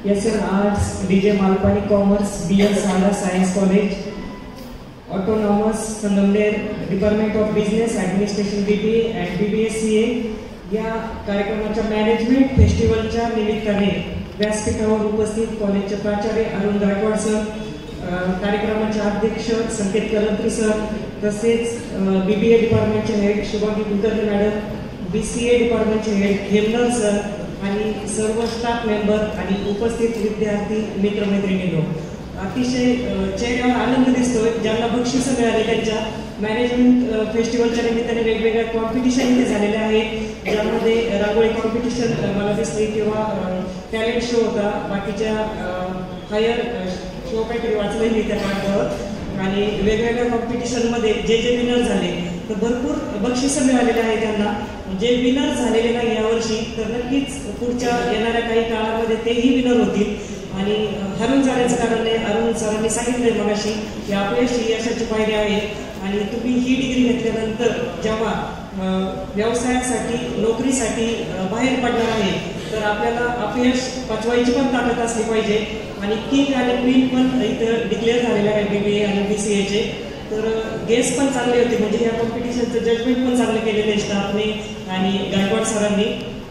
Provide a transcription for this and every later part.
SN Arts, DJ Malpani Commerce, BL Sala Science College, Autonomous Sangamner, Department of Business Administration BBA and BBSCA या कार्यक्रमाच्या management फेस्टिवलच्या निमित्ताने व्यासपीठावर उपस्थित कॉलेजचे प्राचार्य अरुण गायकवाड सर, कार्यक्रमाचे अध्यक्ष संकेत कलंत्री सर, तसेच BBA डिपार्टमेंटचे head Shubhangi Kulkarni madam, BCA डिपार्टमेंटचे हेड खेमनर सर आणि सर्व स्टाफ मेंबर आणि उपस्थित विद्यार्थी मित्रमैत्रिणींनो, अतिशय चेहऱ्यावर आनंद दिसतोय. ज्यांना बक्षिसं मिळाली त्यांच्या मॅनेजमेंट फेस्टिवलच्या निमित्ताने वेगवेगळ्या कॉम्पिटिशन इथे झालेल्या आहेत, ज्यामध्ये रांगोळी कॉम्पिटिशन मला दिसली किंवा टॅलेंट शो होता, बाकीच्या हायर शो काहीतरी वाचलंय मी त्या कागदावर, आणि वेगवेगळ्या कॉम्पिटिशनमध्ये जे विनर झाले तर भरपूर बक्षिसं मिळालेली आहेत त्यांना. जे विनर झालेले नाही यावर्षी तर नक्कीच पुढच्या येणाऱ्या काही काळामध्ये तेही विनर होतील. आणि हरून जाण्याचं कारण नाही, अरुण सरांनी सांगितलंय मगाशी की अपयश ही यशाची पायरी आहे आणि तुम्ही ही डिग्री घेतल्यानंतर जेव्हा व्यवसायासाठी नोकरीसाठी बाहेर पडणार आहे तर आपल्याला अपयश पचवायची पण ताकद असली पाहिजे. आणि किंग आणि क्वीन पण इथं डिक्लेअर झालेले आहे BBA आणि BCAचे. तर गेस्ट पण चांगले होते, म्हणजे या कॉम्पिटिशनचं जजमेंट पण चांगलं केलेलं आहे स्टाफने आणि गायकवाड सरांनी.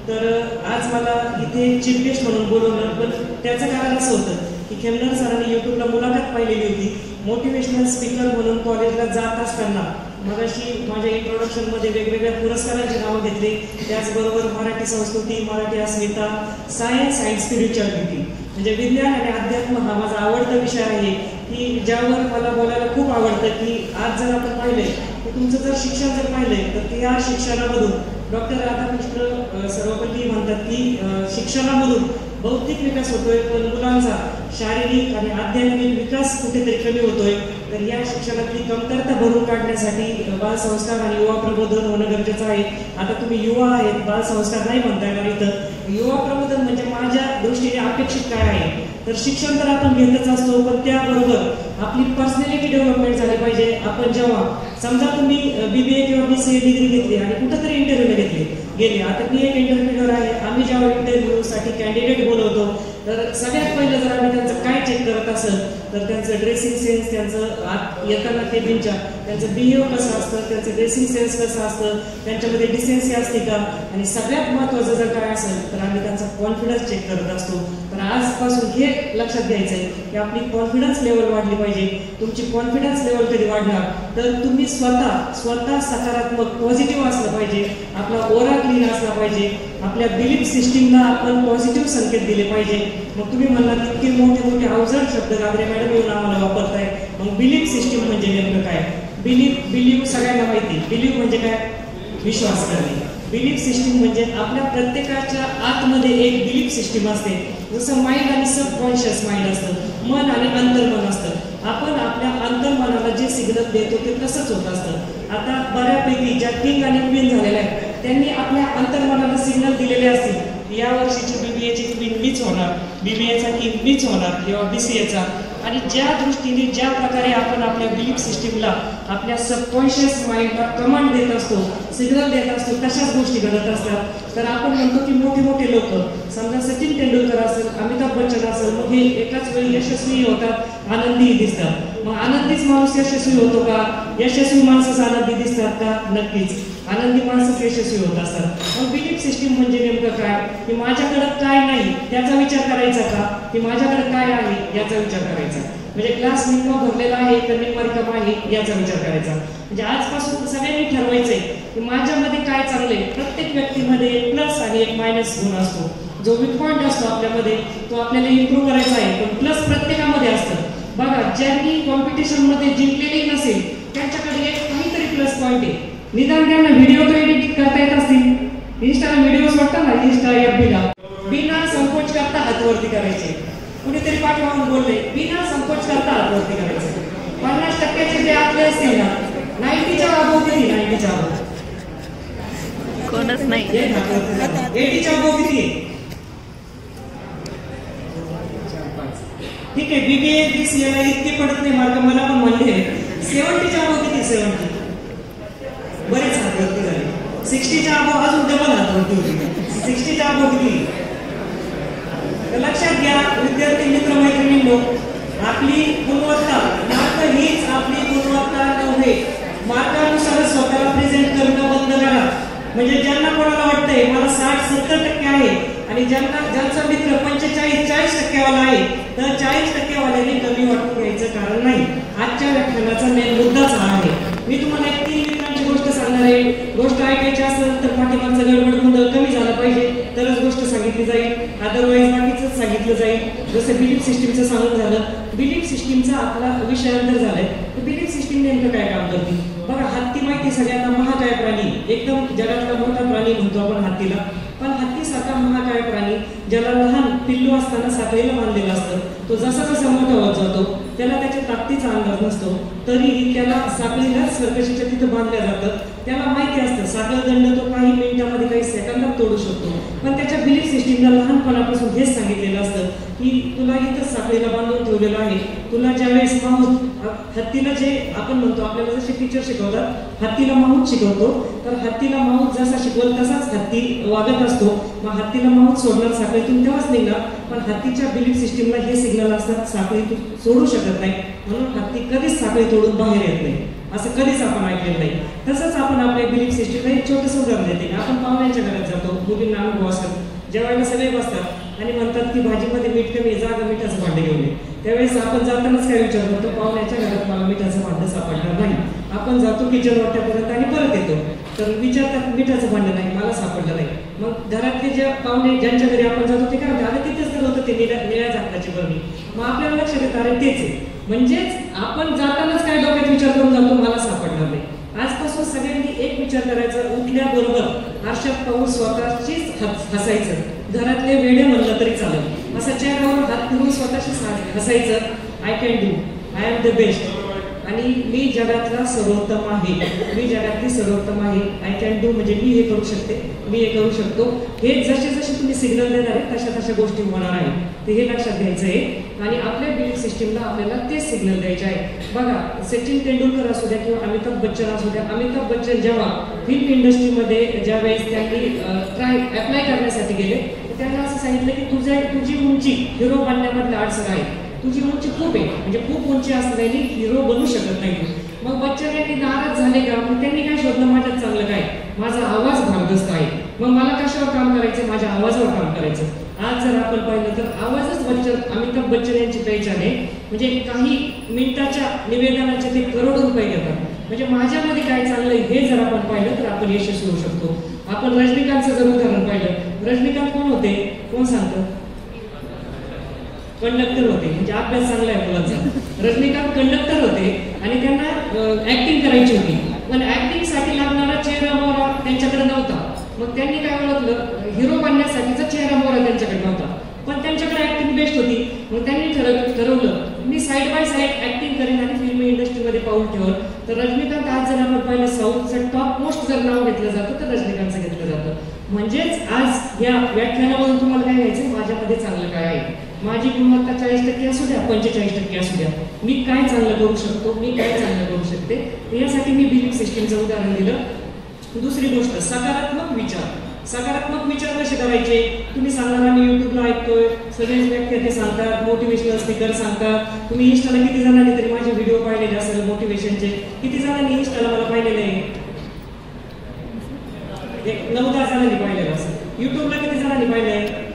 तर आज मला इथे चीफ गेस्ट म्हणून बोलवलं, पण त्याचं कारण असं होतं की खेमनर सरांनी यूट्यूबला मुलाखत पाहिलेली होती. मोटिवेशनल स्पीकर म्हणून कॉलेजला जात असताना मगाशी माझ्या इंट्रोडक्शनमध्ये वेगवेगळ्या पुरस्कारांची नावं घेतली, त्याचबरोबर मराठी संस्कृती, मराठी अस्मिता, सायन्स अँड स्पिरिच्युअलिटी, म्हणजे विज्ञान आणि अध्यात्म हा माझा आवडता विषय आहे की ज्यावर मला बोलायला खूप आवडतं. की आज जर आपण पाहिलंय की तुमचं जर शिक्षण जर पाहिलंय तर या शिक्षणामधून डॉक्टर राधाकृष्ण सर्वपल्ली म्हणतात की शिक्षणामधून बौद्धिक विकास होतोय पण मुलांचा शारीरिक आणि आध्यात्मिक विकास कुठेतरी कमी होतोय. तर या शिक्षणातली कमतरता भरून काढण्यासाठी बालसंस्कार आणि युवा प्रबोधन होणं गरजेचं आहे. आता तुम्ही युवा आहेत, बालसंस्कार नाही म्हणता येणार इथं. युवा प्रबोधन म्हणजे माझ्या दृष्टीने अपेक्षित काय आहे तर शिक्षण तर आपण घेतच असतो, पण त्याबरोबर आपली पर्सनॅलिटी डेव्हलपमेंट झाली पाहिजे. आपण जेव्हा समजा तुम्ही BBA किंवा BCA डिग्री घेतली आणि कुठंतरी इंटरव्ह्यूला गेले, आता मी एक इंटरव्ह्यूवर आहे, आम्ही जेव्हा इंटरव्ह्यूसाठी कॅन्डिडेट बोलवतो तर सगळ्यात पहिलं जर आम्ही त्यांचं काय चेक करत असेल तर त्यांचं ड्रेसिंग सेन्स, त्यांचं आत येताना केबिनच्या त्यांचं बिहेव कसं असतं, त्यांचं ड्रेसिंग सेन्स कसं असतं, त्यांच्यामध्ये डिसेन्सी असते का, आणि सगळ्यात महत्त्वाचं जर काय असेल तर आम्ही त्यांचा कॉन्फिडन्स चेक करत असतो. तर आजपासून हे लक्षात घ्यायचं आहे की आपली कॉन्फिडन्स लेवल वाढली पाहिजे. तुमची कॉन्फिडन्स लेवल कधी वाढणार तर तुम्ही स्वतः सकारात्मक पॉझिटिव्ह असलं पाहिजे, आपला ओरा क्लीन असला पाहिजे, आपल्या बिलीफ सिस्टीमला आपण पॉझिटिव्ह संकेत दिले पाहिजे. मग तुम्ही म्हणला इतके मोठे अवजड शब्द गाबरे मॅडम येऊन आम्हाला वापरताय. मग बिलीफ सिस्टीम म्हणजे नेमकं काय? बिलीफ सगळ्यांना माहिती. बिलीफ म्हणजे काय? विश्वास करणे. बिलीफ सिस्टीम म्हणजे आपल्या प्रत्येकाच्या आतमध्ये एक बिलीफ सिस्टीम असते. जसं माइंड आणि सबकॉन्शियस माइंड असतं, मन आणि अंतर्मन असतं. आपण आपल्या अंतर्मनाला जे सिग्नल देतो ते तसंच होत असतं. आता बऱ्यापैकी ज्या किंग आणि क्वीन झालेल्या आहेत त्यांनी आपल्या अंतर्मनाला सिग्नल दिलेले असतील या वर्षीची BBAची क्वीन मीच होणार, BBAचा किंग मीच होणार किंवा BCAचा. आणि ज्या दृष्टीने ज्या प्रकारे आपण आपल्या बिलीफ सिस्टीमला, आपल्या सबकॉन्शियस माइंडला कमांड देत असतो, सिग्नल देत असतो, तशाच गोष्टी घडत असतात. तर आपण म्हणतो की मोठे लोक, समजा सचिन तेंडुलकर असेल, अमिताभ बच्चन असेल, मग हे एकाच वेळी यशस्वी होतात, आनंदीही दिसतात. मग आनंदीच माणूस यशस्वी होतो का? यशस्वी माणसंच आनंदी दिसतात का? नक्कीच आनंदी माणसंच यशस्वी होत असतात. मग बिलीफ सिस्टीम म्हणजे नेमकं काय? की माझ्याकडं काय नाही त्याचा विचार करायचा का, की माझ्याकडे काय आहे याचा विचार करायचा. म्हणजे ग्लास निम्मा भरलेला आहे तर निम्मा रिकामा आहे याचा विचार करायचा. म्हणजे आजपासून सगळ्यांनी ठरवायचंय की माझ्यामध्ये काय चांगलंय. प्रत्येक व्यक्तीमध्ये एक प्लस आणि एक मायनस गुण असतो. जो वीक पॉईंट असतो आपल्यामध्ये तो आपल्याला इम्प्रूव्ह करायचा आहे, पण प्लस प्रत्येकामध्ये असतं. बघा, ज्यांनी कॉम्पिटिशनमध्ये जिंकलेली नसेल त्यांच्याकडे एक काहीतरी प्लस पॉईंट आहे. निदान त्यांना व्हिडिओ तर एडिट करता येत असतील. इंस्टाला व्हिडिओज वाटतात ना, इंस्टा FBला बिना संकोच करता हातवरती करायचे. कुणीतरी पाठवून बोलले बिना संकोच करता हातवरती करायचे. 50% जे आतले असतील ना, 90च्या अबोव किती? 90च्या अबोव कोणच नाही. 80च्या अबोव किती? ठीक आहे, BBA BCA ला इतके पडत नाही मार्क, मला पण म्हणले 70च्या अबोव किती? 70 बरेच हातवरती झाले. 60च्या अबोव अजून डबल हातवरती होती. 60च्या अबोव किती? लक्षात घ्या, विद्यार्थ्यांनो, आपली गुणवत्ता मात्र हीच आपली गुणवत्ता नव्हे. मार्कानुसार स्वतःला प्रेझेंट करणं बंद करा. म्हणजे ज्यांना कोणाला वाटतंय मला 60-70% आहे आणि ज्यांचा मित्र 45-40% वाला आहे, तर 40% वाल्याने कमी वाटून घ्यायचं कारण नाही. आजच्या व्याख्यानाचा मेन मुद्दाच हा आहे. मी तुम्हाला एक 3 मित्रांची गोष्ट सांगणार आहे. गोष्ट ऐकायची असेल तर पाठीमागचा गडबड गोंधळ कमी झाला पाहिजे तरच गोष्ट सांगितली जाईल, अदरवाईज बाकीच सांगितलं जाईल. जसं बिलीफ सिस्टीमचं सांगून झालं. बिलीफ सिस्टीमचा आपला विषयांतर झालाय. तर बिलीफ सिस्टीम नेमकं काय काम करते बघा. हत्ती माहिती सगळ्यांना महाकाय प्राणी, एकदम जगातला मोठा प्राणी म्हणतो आपण हत्तीला. पण हत्तीसारखा महाकाय प्राणी ज्याला लहान पिल्लू असताना साखळीला बांधलेला असतं, तो जसा जसा मोठा होत जातो त्याला त्याच्या ताकदीचा अंदाज नसतो, तरीही त्याला साखळीला सर्कशीच्या तिथं बांधल्या जातं. त्याला माहिती असतं साखळ दंड तो काही मिनिटांमध्ये काही सेकंदात तोडू शकतो. पण त्याच्या बिलीफ सिस्टीमला लहानपणापासून हेच सांगितलेलं असतं की तुला इथं साखळीला बांधून ठेवलेलं आहे. तुला ज्यावेळेस माहूत हत्तीला जे आपण म्हणतो आपल्याला जसे टीचर शिकवतात हत्तीला माहूत शिकवतो, तर हत्तीला माहूत जसा शिकवल तसाच हत्ती वागत असतो. मग हत्तीला माहूत सोडणार साखळीतून तेव्हाच निघणार. पण हत्तीच्या बिलीफ सिस्टीमला हे सिग्नल असतात साखळीतून सोडू शकत नाही, म्हणून हत्ती कधीच साखळी तोडून बाहेर येत नाही. असं कधीच आपण ऐकलेलं नाही. तसंच आपण आपल्या बिलीफ सिस्टीमला एक छोटंसं उदाहरण देते. आपण पाहुण्यांच्या घरात जातो, मुलींना अनुभव असतात, जेवायला सगळे बसतात आणि म्हणतात की भाजीमध्ये मीठ कमी आहे, जा मिठाचं भांडे घेऊन ये. त्यावेळेस आपण जातानाच काय विचार करतो, पाहुण्याच्या घरात मला मिठाचं भांडं सापडणार नाही. आपण जातो किचन वाट्यापर्यंत आणि परत येतो, तर विचारतात मिठाचं भांडं नाही, मला सापडलं नाही. मग घरातले जे पाहुणे ज्यांच्या घरी आपण जातो ते काय म्हणतात, अरे तिथेच तर होतं ते निळ्या झाकणाची बरणी. मग आपल्याला लक्षात येतं अरे तेच आहे. म्हणजेच आपण जातानाच काय डोक्यात विचार करून जातो, मला सापडणार नाही. आजपासून सगळ्यांनी एक विचार करायचा, उठल्याबरोबर आरशात पाहून स्वतःशीच हसायचं. घरातले वेडे म्हणलं तरी चालेल, असं चेहऱ्यावर हात फिरून स्वतःशीच हसायचं. I can do, I am the best, आणि मी जगातला सर्वोत्तम आहे, मी जगातली सर्वोत्तम आहे. आय कॅन डू म्हणजे मी हे करू शकते, मी हे करू शकतो. हे जसे जसे तुम्ही सिग्नल देणार आहे तशा तशा गोष्टी होणार आहेत, ते हे लक्षात घ्यायचं आहे. आणि आपल्या बिलीफ सिस्टीमला आपल्याला तेच सिग्नल द्यायचे आहे. बघा सचिन तेंडुलकर असू द्या किंवा अमिताभ बच्चन असू द्या. अमिताभ बच्चन जेव्हा फिल्म इंडस्ट्रीमध्ये ज्यावेळेस त्यांनी अप्लाय करण्यासाठी गेले, त्यांना असं सांगितलं की तुझी उंची हिरो बनण्यामधला अडचण आहे, तुझी उंची खूप आहे, म्हणजे खूप उंची असल्याने हिरो बनू शकत नाही. मग बच्चन यांनी नाराज झाले का, मग त्यांनी काय शोधलं, माझ्यात चांगलं काय, माझा आवाज भागदस्त आहे, मग मला कशावर काम करायचं, माझ्या आवाजावर काम करायचं. आज जर आपण पाहिलं तर आवाजच अमिताभ बच्चन यांची पहिचान आहे. म्हणजे काही मिनिटाच्या निवेदनाचे ते करोडो रुपये घेतात. म्हणजे माझ्यामध्ये काय चांगलं हे जर आपण पाहिलं तर आपण यशस्वी होऊ शकतो. आपण रजनीकांतचं जर उदाहरण पाहिलं, रजनीकांत कोण होते, कोण सांगतं, कंडक्टर होते. म्हणजे अभ्यास चांगला आहे मुलांचा. रजनीकांत कंडक्टर होते आणि त्यांना ऍक्टिंग करायची होती, पण ऍक्टिंगसाठी लागणारा चेहरा मोहरा त्यांच्याकडे नव्हता. मग त्यांनी काय ओळखलं, हिरो बनण्यासाठीचा चेहरा मोहरा त्यांच्याकडे नव्हता, पण त्यांच्याकडे ऍक्टिंग बेस्ट होती. मग त्यांनी ठरवलं मी साईड बाय साईड ऍक्टिंग करेन आणि फिल्म इंडस्ट्रीमध्ये पाऊल ठेवल. तर रजनीकांत आज जर आपण पाहिलं साऊथचं टॉप मोस्ट जर नाव घेतलं जातं तर रजनीकांतचं घेतलं जातं. म्हणजेच आज या व्याख्यानामधून तुम्हाला काय घ्यायचं, माझ्यामध्ये चांगलं काय आहे, माझी गुणवत्ता 40% असू द्या 45% असू द्या, मी काय चांगलं करू शकतो, मी काय चांगलं करू शकते. यासाठी मी बिलीफ सिस्टीमचं उदाहरण दिलं. दुसरी गोष्ट सकारात्मक विचार. सकारात्मक विचार कसे करायचे, तुम्ही सांगणार आम्ही युट्यूबला ऐकतोय, सगळेच व्याख्याते सांगतात, मोटिवेशनल स्पीकर सांगतात. तुम्ही इंस्टाला किती जणांनी तरी माझे व्हिडिओ पाहिलेले असेल मोटिवेशनचे, किती जणांनी इंस्टाला मला पाहिलेले आहे, 9-10 जणांनी पाहिलेलं असेल. युट्यूबला किती जणांनी पाहिलं आहे.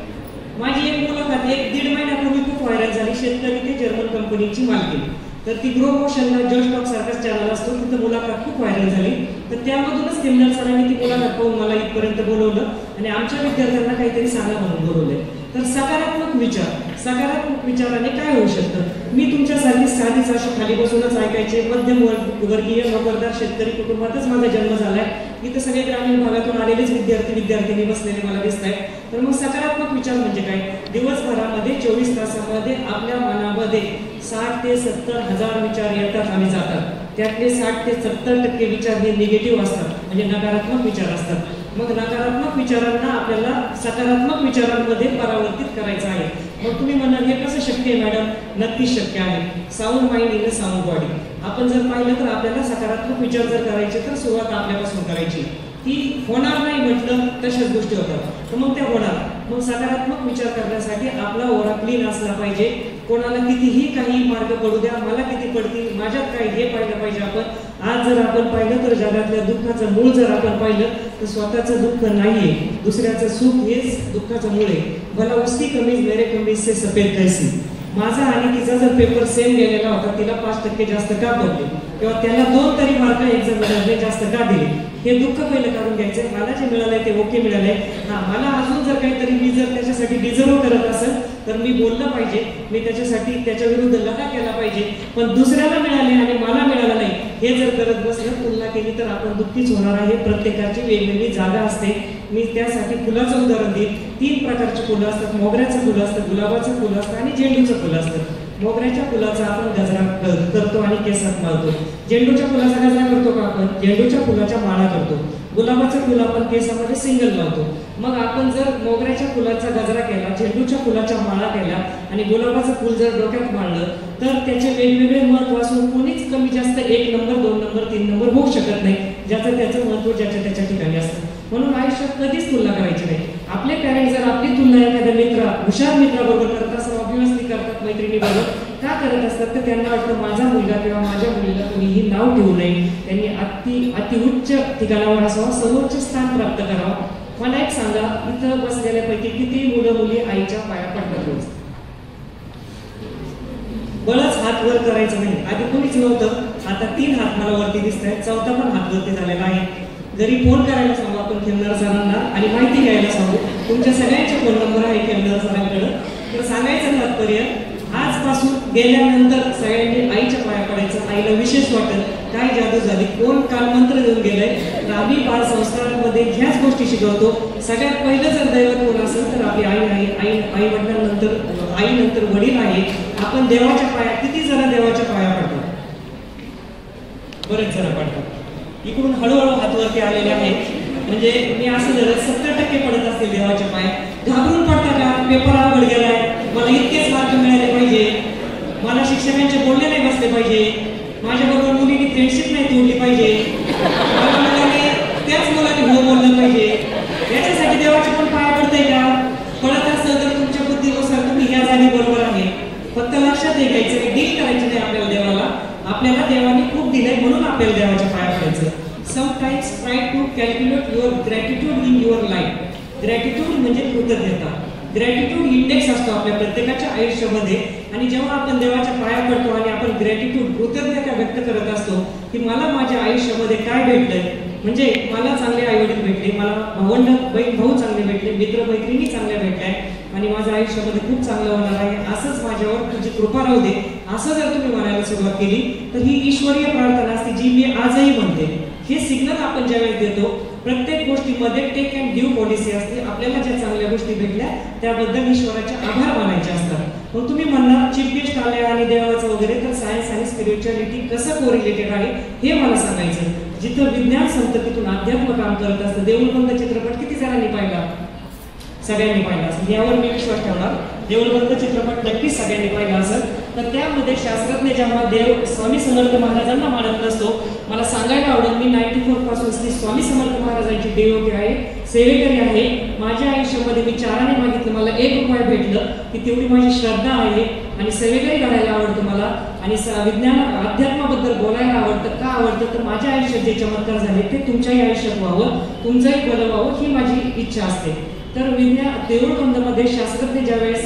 माझी एक मुलाखत 1-1.5 महिन्यापूर्वी खूप व्हायरल झाली. शेतकरी ते जर्मन कंपनीची मालकी, तर ती ग्रो मोशनला जस्ट टॉक सारखाच चॅनल असतो, तिथं मुलाखत खूप व्हायरल झाली. तर त्यामधूनच किमनर सरांनी ती मुलाखत पाहून मला इथपर्यंत बोलवलं आणि आमच्या विद्यार्थ्यांना काहीतरी सांगा म्हणून बोलवले. तर सकारात्मक विचार, सकारात्मक विचाराने काय होऊ शकतं. मी तुमच्यासारखी साधीच अशी खाली बसूनच ऐकायचे, मध्यम वर्गीय नोकरदार शेतकरी कुटुंबातच माझा जन्म झालाय. इथं सगळे ग्रामीण भागातून आलेलेच विद्यार्थी बसलेले मला दिसत आहेत. तर मग सकारात्मक विचार म्हणजे काय, दिवसभरामध्ये 24 तासामध्ये आपल्या मनामध्ये 60 ते 70 हजार विचार येतात आणि जातात. त्यातले 60 ते 70% विचार हे निगेटिव्ह असतात, म्हणजे नकारात्मक विचार असतात. मग नकारात्मक विचारांना आपल्याला सकारात्मक विचारांमध्ये परावर्तित करायचं आहे. मग तुम्ही म्हणाल हे कसं शक्य आहे मॅडम, नक्कीच शक्य आहे. Sound mind in a sound body. आपण जर पाहिलं तर आपल्याला सकारात्मक विचार जर करायचे तर सुरुवात आपल्यापासून करायची. की होणार नाही म्हटलं तशाच गोष्टी होतात, तर मग त्या होणार. मग सकारात्मक विचार करण्यासाठी आपला ओरा क्लीन असला पाहिजे. कोणाला कितीही काही मार्ग पडू द्या, मला किती पडतील, माझ्यात काय, हे पाहिलं पाहिजे आपण. आज जर आपण पाहिलं तर जगातल्या दुःखाचं मूळ जर आपण पाहिलं तर स्वतःचं दुःख नाहीये, दुसऱ्याचं सुख हेच दुःखाचं मूळ आहे. भला उसकी कमीज मेरे कमीज से सफेद कैसी. माझा आणि तिचा जर पेपर सेम गेलेला होता, तिला 5% जास्त का पडले किंवा त्याला 2 तरी मार्क एक्झाम जास्त का दिले, हे दुःख पहिलं काढून घ्यायचं. मला जे मिळालंय ते ओके मिळालंय. हा, मला अजून जर काहीतरी मी जर त्याच्यासाठी डिझर्व करत असेल तर मी बोललं पाहिजे, मी त्याच्यासाठी त्याच्या विरुद्ध लढा केला पाहिजे. पण दुसऱ्याला मिळाले आणि मला मिळालं नाही हे जर करत बसलं, तुलना केली तर आपण दुःखीच होणार आहे. प्रत्येकाची वेगवेगळी जागा असते. मी त्यासाठी फुलाचं उदाहरण देईन. 3 प्रकारची फुलं असतात. मोगऱ्याचं फुलं असतं, गुलाबाचं फुलं असतं आणि झेंडूचं फुलं असतं. मोगऱ्याच्या फुलाचा आपण गजरा करतो आणि केसात माळतो. झेंडूच्या फुलाचा गजरा करतो का आपण? झेंडूच्या फुलाच्या माळा करतो. गुलाबाचं फुल आपण केसामध्ये सिंगल लावतो. मग आपण जर मोगऱ्याच्या फुलाचा गजरा केला, झेंडूच्या फुलाच्या माळा केला आणि गुलाबाचं फुल जर डोक्यात माळलं तर त्याचे वेगवेगळे महत्व असून कोणीच कमी जास्त 1 नंबर 2 नंबर 3 नंबर होऊ शकत नाही. ज्याचं त्याचं महत्व ज्याच्या त्याच्या ठिकाणी असतं. म्हणून आयुष्यात कधीच तुलना करायची नाही. आपले पॅरेंट्स जर आपली तुलना एखाद्या मित्र, हुशार मित्राबरोबर करत असतात, ऑब्व्हियसली करतात, मैत्रिणीबरोबर का करत असतात, तर त्यांना वाटतं माझा मुलगा किंवा माझ्या मुलीला कोणीही नाव ठेवू नये, त्यांनी अति उच्च ठिकाणावर असावं, सर्वोच्च स्थान प्राप्त करावं. मला एक सांगा, इथं बसलेल्यापैकी किती मुलं मुली आईच्या पाया पडतात रोज? बळच हात वर करायचं नाही. आधी कोणीच नव्हतं, आता 3 हात मला वरती दिसत आहेत, 4था पण हात वरती झालेला आहे. घरी फोन करायला सांगू आपण खेमनार सरांना आणि माहिती घ्यायला सांगू. तुमच्या सगळ्यांचे फोन नंबर आहे खेमनार सरांकडे. तर सांगायचं तात्पर्य, आजपासून गेल्यानंतर सगळ्यांनी आईच्या पाया पडायचं. आईला विशेष वाटेल काय जादू झाली, कोण काल मंत्र देऊन गेलंय. तर आम्ही बाल संस्कारांमध्ये ह्याच गोष्टी शिकवतो. सगळ्यात पहिलं जर दैवत कोण असेल तर आपली आई आहे. आई वडिलांनंतर आईनंतर वडील आहे. आपण देवाच्या पाया, किती जण देवाच्या पाया पडतात? बरेच जण पडतात. इकडून हळूहळू हातवरती आलेले आहेत. म्हणजे मी असं जर 70% पडत असतील देवाच्या पाय, घाबरून पडता का? पेपर अवघड गेलाय, मला इतकेच मार्क मिळाले पाहिजे, मला शिक्षकांचे बोलणे नाही बसले पाहिजे, माझ्याबरोबर मुलींनी फ्रेंडशिप नाही तोडली पाहिजे, मला मुलाने त्याच मुलाने हो बोललं पाहिजे. याच्यासाठी देवाचे पण पाया पडतंय का? पडत असेल तर तुमच्या बुद्धीनुसार तुम्ही ह्या जागी बरोबर आहे. फक्त लक्षात घ्यायचं, डील करायचं नाही आपल्याला देवाला. आपल्याला देवाने खूप दिलंय म्हणून आपल्याला देवाच्या पाया पडायचं. Sometimes try to calculate your gratitude in your life. Gratitude म्हणजे कृतज्ञता. ग्रॅटिट्यूड इंडेक्स असतो आपल्या प्रत्येकाच्या आयुष्यामध्ये. आणि जेव्हा आपण देवाच्या पाया पडतो आणि आपण ग्रॅटिट्यूड, कृतज्ञता व्यक्त करत असतो की मला माझ्या आयुष्यामध्ये काय भेटलंय, म्हणजे मला चांगले आई वडील भेटले, मला भावंड बहीण भाऊ चांगले भेटले, मित्र मैत्रिणी चांगल्या भेटल्या आणि माझ्या आयुष्यामध्ये खूप चांगलं होणार आहे, असंच माझ्यावर तुझी कृपा राहू दे, असं जर तुम्ही म्हणायला सुरुवात केली तर ही ईश्वरीय प्रार्थना असते जी मी आजही म्हणते. हे सिग्नल आपण ज्यावेळेस देतो, प्रत्येक गोष्टीमध्ये टेक अँड गिव्ह पॉलिसी असते. आपल्याला ज्या चांगल्या गोष्टी भेटल्या त्याबद्दल ईश्वराचे आभार मानायचे असतात. मग तुम्ही म्हणणार चीफ गेस्ट आले आणि देवाचं वगैरे, तर सायन्स आणि स्पिरिच्युअलिटी कसं कोरिलेटेड आहे हे मला सांगायचं. जिथं विज्ञान संपतं तिथून अध्यात्म काम करत असतं. देऊळबंद चित्रपट किती जणांनी पाहिला? सगळ्यांनी पाहिला असेल, यावर मी विश्वास ठेवणार. देऊळबंद चित्रपट नक्कीच सगळ्यांनी पाहिला असेल. तर त्यामध्ये शास्त्रज्ञ जेव्हा देव स्वामी समर्थ महाराजांना मानत नसतो, मला सांगायला आवडेल मी 94 पासून श्री स्वामी समर्थ महाराजांची देवकी आहे, सेवेकरी आहे. माझ्या आयुष्यामध्ये मी 4 आणे मागितलं, मला 1 रुपया भेटलं की तेवढी माझी श्रद्धा आहे. आणि सेवेकरी करायला आवडतं मला आणि विज्ञान अध्यात्माबद्दल बोलायला आवडतं. का आवडतं तर माझ्या आयुष्यात जे चमत्कार झाले ते तुमच्याही आयुष्यात व्हावं, तुमचंही बरं व्हावं ही माझी इच्छा असते. तर विज्ञान देऊळबंदमध्ये शास्त्रज्ञ ज्यावेळेस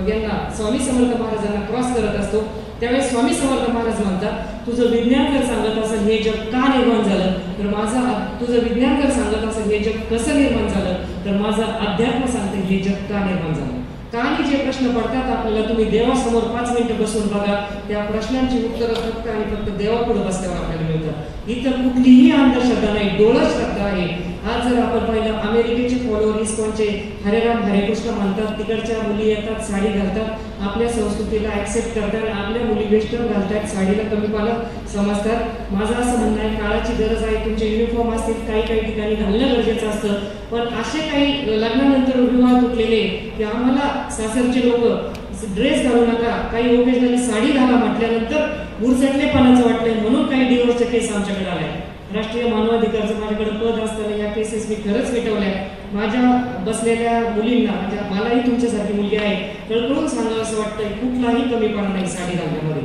यांना स्वामी समर्थ महाराजांना क्रॉस करत असतो त्यावेळेस स्वामी समर्थ महाराज म्हणतात, तुझं विज्ञान जर सांगत असेल हे जग का निर्माण झालं, तर तुझं विज्ञान जर सांगत असेल हे जग कसं निर्माण झालं, तर माझं अध्यात्म सांगते हे जग का निर्माण झालं. काही जे प्रश्न पडतात आपल्याला, तुम्ही देवासमोर 5 मिनिटं बसून बघा, त्या प्रश्नांची उत्तरं फक्त आणि फक्त देवापुढे बसल्यावर आपल्याला मिळतात. इथं कुठलीही अंधश्रद्धा नाही, डोळस श्रद्धा आहे. आज जर आपण पाहिलं, अमेरिकेचे फॉलोअर इस्कॉनचे हरे राम हरे कृष्ण म्हणतात, तिकडच्या मुली येतात साडी घालतात, आपल्या संस्कृतीला ऍक्सेप्ट करतात, आपल्या मुली वेस्टर्न घालतात, साडीला कमीपणा समजतात. माझं असं म्हणणं आहे, काळाची गरज आहे, तुमचे युनिफॉर्म असतील काही ठिकाणी घालणं गरजेचं असतं. पण असे काही लग्नानंतर विवाह तुटलेले की आम्हाला सासरचे लोक ड्रेस घालू नका, काही ओकेजनली साडी घाला म्हटल्यानंतर उरसटलेपणाचं वाटलंय म्हणून काही डिवोर्सचे केस आमच्याकडे आले. राष्ट्रीय मानवाधिकारचं माझ्याकडे पद असताना या केसेस मी खरंच मिटवल्या. माझ्या बसलेल्या मुलींना, मलाही तुमच्यासारखी मुलगी आहे, कळकळून सांगावं असं वाटतंय, कुठलाही कमीपणा नाही साडी घालण्यामध्ये.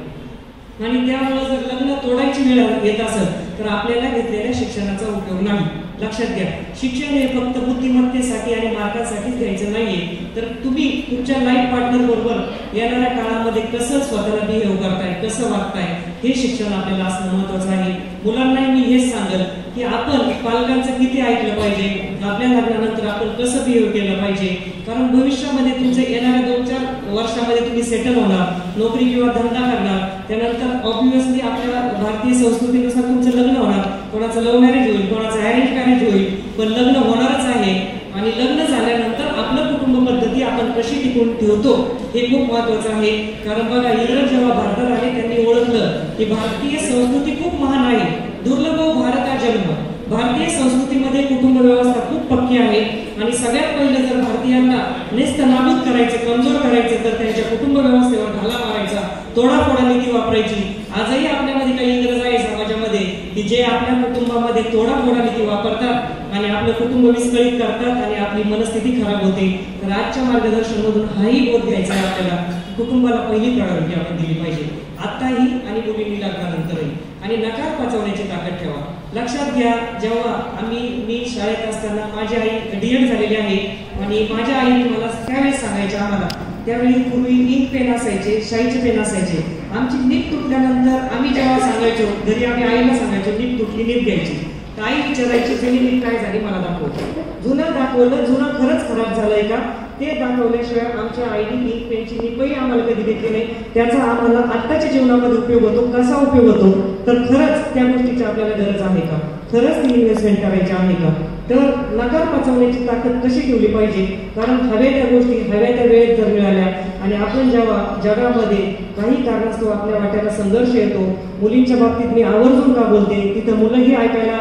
आणि त्यामुळे जर लग्न तोडायची वेळ येत असेल तर आपल्याला घेतलेल्या शिक्षणाचा उपयोग नाही. लक्षात घ्या, शिक्षण हे फक्त बुद्धिमत्तेसाठी आणि मार्कासाठीच घ्यायचं नाहीये, तर तुम्ही तुमच्या लाईफ पार्टनर बरोबर येणाऱ्या काळामध्ये कसं स्वतःला बिहेव करताय, कसं वागताय, हे शिक्षण आपल्याला असणं महत्वाचं आहे. मुलांनाही मी हेच सांगेल की आपण पालकांचं किती ऐकलं पाहिजे, आपल्या लग्नानंतर आपण कसं बिहेव केलं पाहिजे. कारण भविष्यामध्ये तुमच्या येणाऱ्या 2-4 वर्षामध्ये तुम्ही सेटल होणार, नोकरी किंवा धंदा करणार, त्यानंतर ऑब्व्हियसली आपल्या भारतीय संस्कृतीनुसार तुमचं लग्न होणार. कोणाचं लव्ह मॅरेज होईल, कोणाचं अरेंज मॅरेज होईल, पण लग्न होणारच आहे. आणि लग्न झाल्यानंतर आपलं कुटुंब पद्धती आपण कशी टिकून ठेवतो हे खूप महत्वाचं आहे. कारण बघा, इंग्रज जेव्हा भारतात आले त्यांनी ओळखलं की भारतीय संस्कृती खूप महान आहे. दुर्लभ भारता जन्म. भारतीय संस्कृतीमध्ये कुटुंब व्यवस्था खूप पक्की आहे. आणि सगळ्यात पहिलं जर भारतीयांना नेस्तनाबूत करायचं, कमजोर करायचं, तर त्यांच्या कुटुंब व्यवस्थेवर ढाला मारायचा, तोडाफोडा नीती वापरायची. आजही आपल्यामध्ये काही इंग्रज आहे समाजामध्ये की जे आपल्या कुटुंबामध्ये तोडाफोडा नीती वापरतात आणि आपलं कुटुंब विस्कळीत करतात आणि आपली मनस्थिती खराब होते. तर आजच्या मार्गदर्शनामधून हाही बोध घ्यायचा आहे आपल्याला, कुटुंबाला पहिली प्रायोरिटी आपण दिली पाहिजे, आताही आणि मुलींनी लग्नानंतरही. आणि नकार पचवण्याची ताकद ठेवा. लक्षात घ्या, जेव्हा मी शाळेत असताना माझी आई डीएड झालेली आहे आणि माझ्या आईने मला त्यावेळेस सांगायचे, आम्हाला त्यावेळी पूर्वी इंक पेन असायचे, शाईचे पेन असायचे. आमची नीट तुटल्यानंतर आम्ही जेव्हा सांगायचो घरी, आम्ही आईला सांगायचो नीट तुटली, नीट घ्यायची. तर आई विचारायची जुनी नीट काय झाली मला दाखव. जुनं दाखवलं, जुनं खरंच खराब झालंय का ते दाखवल्याशिवाय आमच्या आईने इंक पेनची निपही आम्हाला कधी घेतली नाही. त्याचा आम्हाला आत्ताच्या जीवनामध्ये उपयोग होतो. कसा उपयोग होतो, तर खरंच त्या गोष्टीची आपल्याला गरज आहे का, खरंच ती इन्व्हेस्टमेंट करायची आहे का. तर नकार पचवण्याची ताकद कशी ठेवली पाहिजे, कारण हव्या त्या गोष्टी हव्या त्या वेळेत जर मिळाल्या आणि आपण जेव्हा जगामध्ये काही कारणास्तव आपल्या वाट्याला संघर्ष येतो, मुलींच्या बाबतीत मी आवर्जून का बोलते, तिथं मुलंही ऐकायला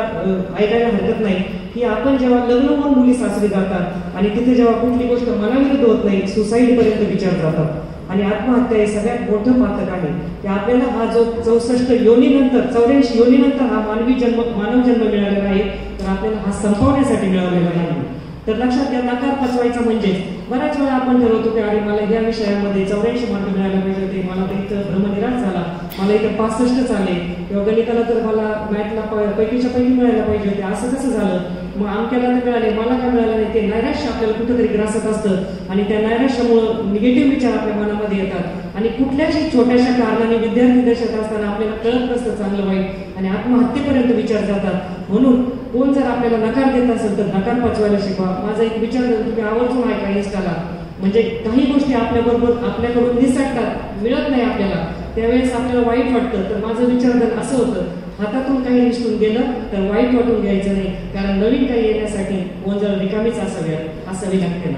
हरकत नाही की आपण जेव्हा लग्न होऊन मुली सासरी जातात आणि तिथे जेव्हा कुठली गोष्ट मनाविरुद्ध होत नाही, सुसाईड पर्यंत विचार जातात. आणि आत्महत्या हे सगळ्यात मोठं पातक आहे की आपल्याला हा जो 64 योनीनंतर 84 योनीनंतर हा मानव जन्म मिळालेला आहे, तर आपल्याला हा संपवण्यासाठी मिळवलेला नाही. तर लक्षात घ्या, नकार पचवायचा म्हणजे बऱ्याच वेळा आपण ठरवतो की अरे मला या विषयामध्ये 84 मार्क मिळायला पाहिजे होते, मला तर इथं भ्रमनिराश झाला, मला इथं 65 आले, किंवा गणिताला तर मला मॅथला पैकीच्या पैकी मिळायला पाहिजे होते, असं कसं झालं, मग आमक्याला तर मिळाले मला काय मिळालं नाही. ते नैराश्य आपल्याला कुठेतरी ग्रासत असतं आणि त्या नैराश्यामुळं निगेटिव्ह विचार आपल्या मनामध्ये येतात आणि कुठल्याही छोट्याशा कारणाने विद्यार्थी दशेत असताना आपल्याला कळत नसतं चांगलं वाईट आणि आत्महत्येपर्यंत विचार जातात. म्हणून कोण जर आपल्याला नकार देत असेल तर नकार पचवायला शिकवा. माझा एक विचार तुम्ही आवर्जून ऐका इंस्टाला, म्हणजे काही गोष्टी आपल्याकडून निसटतात, मिळत नाही आपल्याला, त्यावेळेस आपल्याला वाईट वाटतं. तर माझं विचारधन असं होतं, हातातून काही निसटून गेलं तर वाईट वाटून घ्यायचं नाही, कारण नवीन काही येण्यासाठी ओंजळ रिकामीच असावी लागते ना.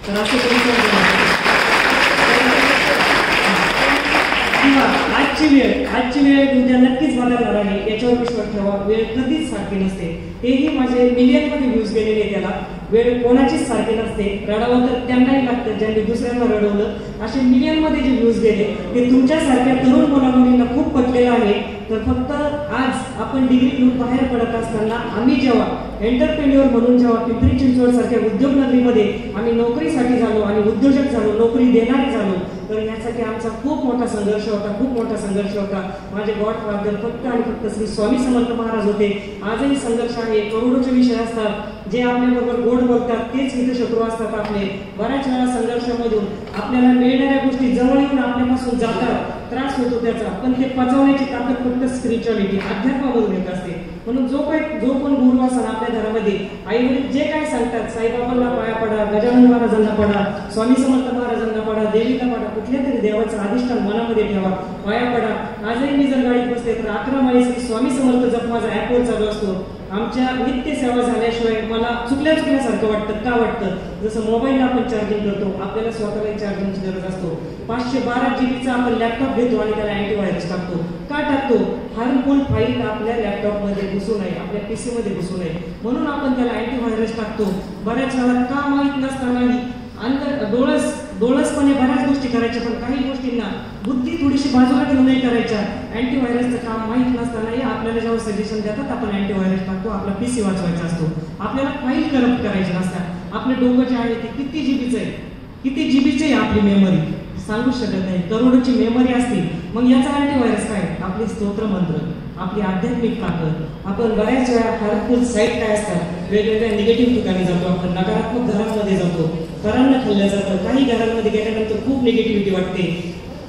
तर असं आजची वेळ उद्या नक्कीच बदलणार आहे, याच्यावर विश्वास ठेवा. वेळ कधीच सारखी नसते. तेही माझे मिलियनमध्ये व्ह्यूज गेलेले त्याला. वेळ कोणाचीच सारखी नसते. रडावं तर त्यांनाही लागतं ज्यांनी दुसऱ्यांना रडवलं. असे मिलियनमध्ये जे व्ह्यूज गेले ते तुमच्यासारख्या तरुण मुलामुलींना खूप पटलेलं आहे. तर फक्त आज आपण डिग्री घेऊन बाहेर पडत असताना आम्ही जेव्हा एंटरप्रेन्युअर म्हणून जेव्हा पिंपरी चिंचवड सारख्या उद्योगनगरीमध्ये आम्ही नोकरीसाठी झालो आणि उद्योजक झालो, नोकरी देणारे झालो, तर यासाठी आमचा खूप मोठा संघर्ष होता. माझे गॉडफादर फक्त आणि फक्त श्री स्वामी समर्थ महाराज होते. आजही संघर्ष आहे. करोडोचे विषय असतात, जे आपल्याबरोबर गोड बोलतात तेच इथे शत्रू असतात आपले. बऱ्याच वेळा संघर्षामधून आपल्याला मिळणाऱ्या गोष्टी जवळ येऊन आपल्यापासून जातात, त्रास होतो त्याचा, पण ते पचवण्याची ताकद फक्त स्पिरिच्युअलिटी अध्यात्मामधून येत असते. म्हणून जो कोण गुरु असेल आपल्या घरामध्ये, आई वडील जे काय सांगतात, साईबाबांना पाया पडा, गजानन महाराजांना पडा, स्वामी समर्थ महाराजांना पडा, देवीला पडा, कुठल्या तरी देवाचं अधिष्ठान मनामध्ये ठेवा, पाया पडा. आजही मी जर गाडीत बसते तर 11 माळी स्वामी समर्थ जप माझा ॲपवर चालू असतो. आमच्या नित्य सेवा झाल्याशिवाय मला चुकल्यासारखं वाटतं. का वाटतं? जसं मोबाईलला आपण चार्जिंग करतो, आपल्याला स्वतःला चार्जिंगची गरज असतो. 512 GB आपण लॅपटॉप घेतो आणि त्याला अँटीव्हायरस टाकतो. का टाकतो? हार्मफुल फाईल आपल्या लॅपटॉपमध्ये घुसू नये, आपल्या PC मध्ये घुसू नये म्हणून आपण त्याला अँटीव्हायरस टाकतो. बऱ्याच वेळा का माहीत नसतानाही डोळसपणे बऱ्याच गोष्टी करायच्या, पण काही गोष्टींना बुद्धी थोडीशी बाजूला ठेवून नाही करायच्या. अँटीव्हायरसचं काम माहीत नसतानाही आपल्याला जेव्हा सजेशन देतात आपण अँटीव्हायरस टाकतो, आपला PC वाचवायचा असतो, आपल्याला फाईल करप्ट करायचे नसतात. आपले डोकं जे आहे ते किती जीबीचं आहे, किती जीबीची आहे आपली मेमरी सांगू शकत नाही, करोडोची मेमरी असते. मग याचा अँटीव्हायरस काय? आपले स्तोत्र मंत्र, आपली आध्यात्मिक ताकद. आपण बऱ्याच वेळा हार्मफुल साईट काय असतात, वेगवेगळ्या निगेटिव्ह ठिकाणी जातो, आपण नकारात्मक घरांमध्ये जातो, घरांना खाल्लं जातं. काही घरांमध्ये गेल्यानंतर खूप निगेटिव्हिटी वाटते,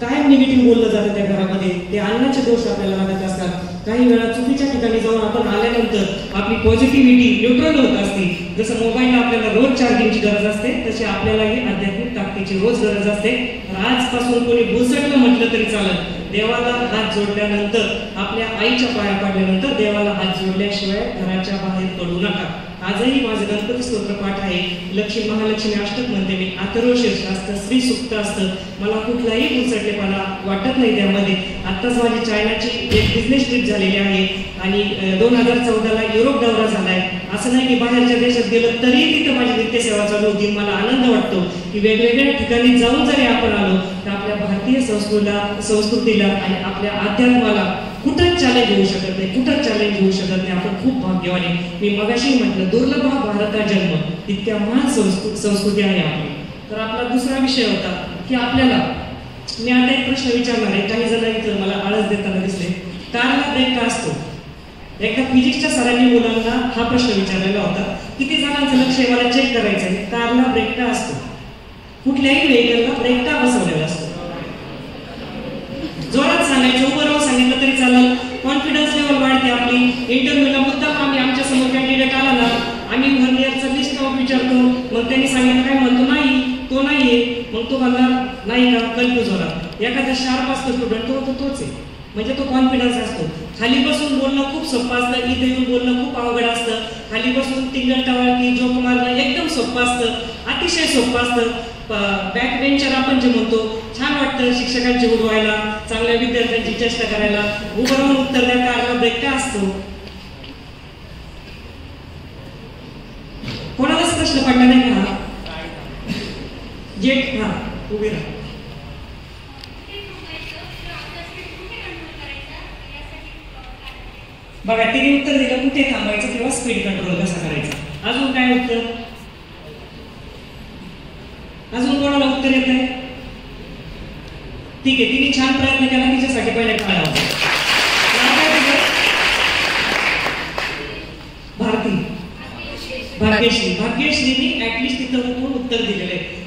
काय निगेटिव्ह बोललं जातं त्या घरामध्ये, ते अन्नाचे दोष आपल्याला लागत असतात. काही वेळा चुकीच्या ठिकाणी जाऊन आपण आल्यानंतर आपली पॉझिटिव्हिटी न्यूट्रल होत असते. जसं मोबाईलला आपल्याला रोज चार्जिंगची गरज असते, तशी आपल्यालाही आध्यात्मिक ताकदीची रोज गरज असते. तर आजपासून कोणी बुसटलं म्हटलं तरी चालत, देवाला हात जोडल्यानंतर, आपल्या आईच्या पाया पडल्यानंतर देवाला हात जोडल्याशिवाय घराच्या बाहेर पडू नका. आजही माझं गणपती स्तोत्र पाठ आहे, लक्ष्मी महालक्ष्मी अष्टक म्हणते मी, अथर्वशीर्ष असतं, श्री सुक्त असतं. मला कुठलाही बुसटलेपणा वाटत नाही त्यामध्ये. आत्ताच माझी चायनाची एक बिझनेस ट्रिप झालेली आहे आणि 2014ला युरोप दौरा झालाय. असं नाही की बाहेरच्या देशात गेलं तरी तिथं माझी नित्यसेवा चालू होती. मला आनंद वाटतो की वेगवेगळ्या ठिकाणी जाऊन जरी आपण आलो तर आपल्या भारतीय संस्कृतीला आणि आपल्या अध्यात्माला कुठंच चॅलेंज होऊ शकत नाही, कुठंच चॅलेंज होऊ शकत नाही. आपण खूप भाग्यवान आहे. मी मगाशी म्हटलं दुर्लभ हा भारता जन्म, इतक्या महान संस्कृती आहे आपली. तर आपला दुसरा विषय होता की आपल्याला, मी आता एक प्रश्न विचारणार आहे. काही जण इथं मला आळस देताना दिसले, कारला ब्रेक का असतो? एकदा फिजिक्सच्या सरांनी मुलांना हा प्रश्न विचारलेला होता. किती जणांचं लक्ष आहे मला चेक करायचं आहे, कारला ब्रेक का असतो? कुठल्याही व्हेकलला ब्रेक का बसवलेला असतो? जोरात सांगायचं, उभं राहून सांगितलं तरी चालेल. कॉन्फिडन्स लेवल वाढते आपली. इंटरव्ह्यूला मुद्दाम आम्ही आमच्या समोर कॅन्डिडेट आला ना, आम्ही 1 इयरचा लिस्ट ऑफ विचारतो, मग त्यांनी सांगितलं काय म्हणतो, नाही तो नाहीये, मग तो म्हणणार नाही का, कन्फ्यूज होणार. एखादा शार्प असतो स्टुडंट, तो तोच आहे, म्हणजे तो कॉन्फिडन्स असतो. खाली बसून बोलणं खूप सोपं असतं, इथे येऊन बोलणं खूप अवघड असतं. खाली बसून टिंगल टवाळकी जोक मारणं एकदम सोपं असतं, अतिशय सोपं असतं. बॅक बेंचर आपण जे म्हणतो, छान वाटतं शिक्षकांची उडवायला, चांगल्या विद्यार्थ्यांची चेष्टा करायला. उभं राहून उत्तर द्या, कारला ब्रेक का असतो? कोणालाच प्रश्न पडला नाही का? जेट, हा उभे राहा. बघा तिने उत्तर दिलं, कुठे थांबायचं किंवा स्पीड कंट्रोल कसा करायचा. अजून काय उत्तर? अजून कोणाला उत्तर येत आहे? ठीक आहे, तिने छान प्रयत्न केला, तिच्यासाठी पहिले टाळ्या होता. भारती, भाग्यश्रीनी ऍटलिस्ट तिथं उठून उत्तर दिलेलं आहे.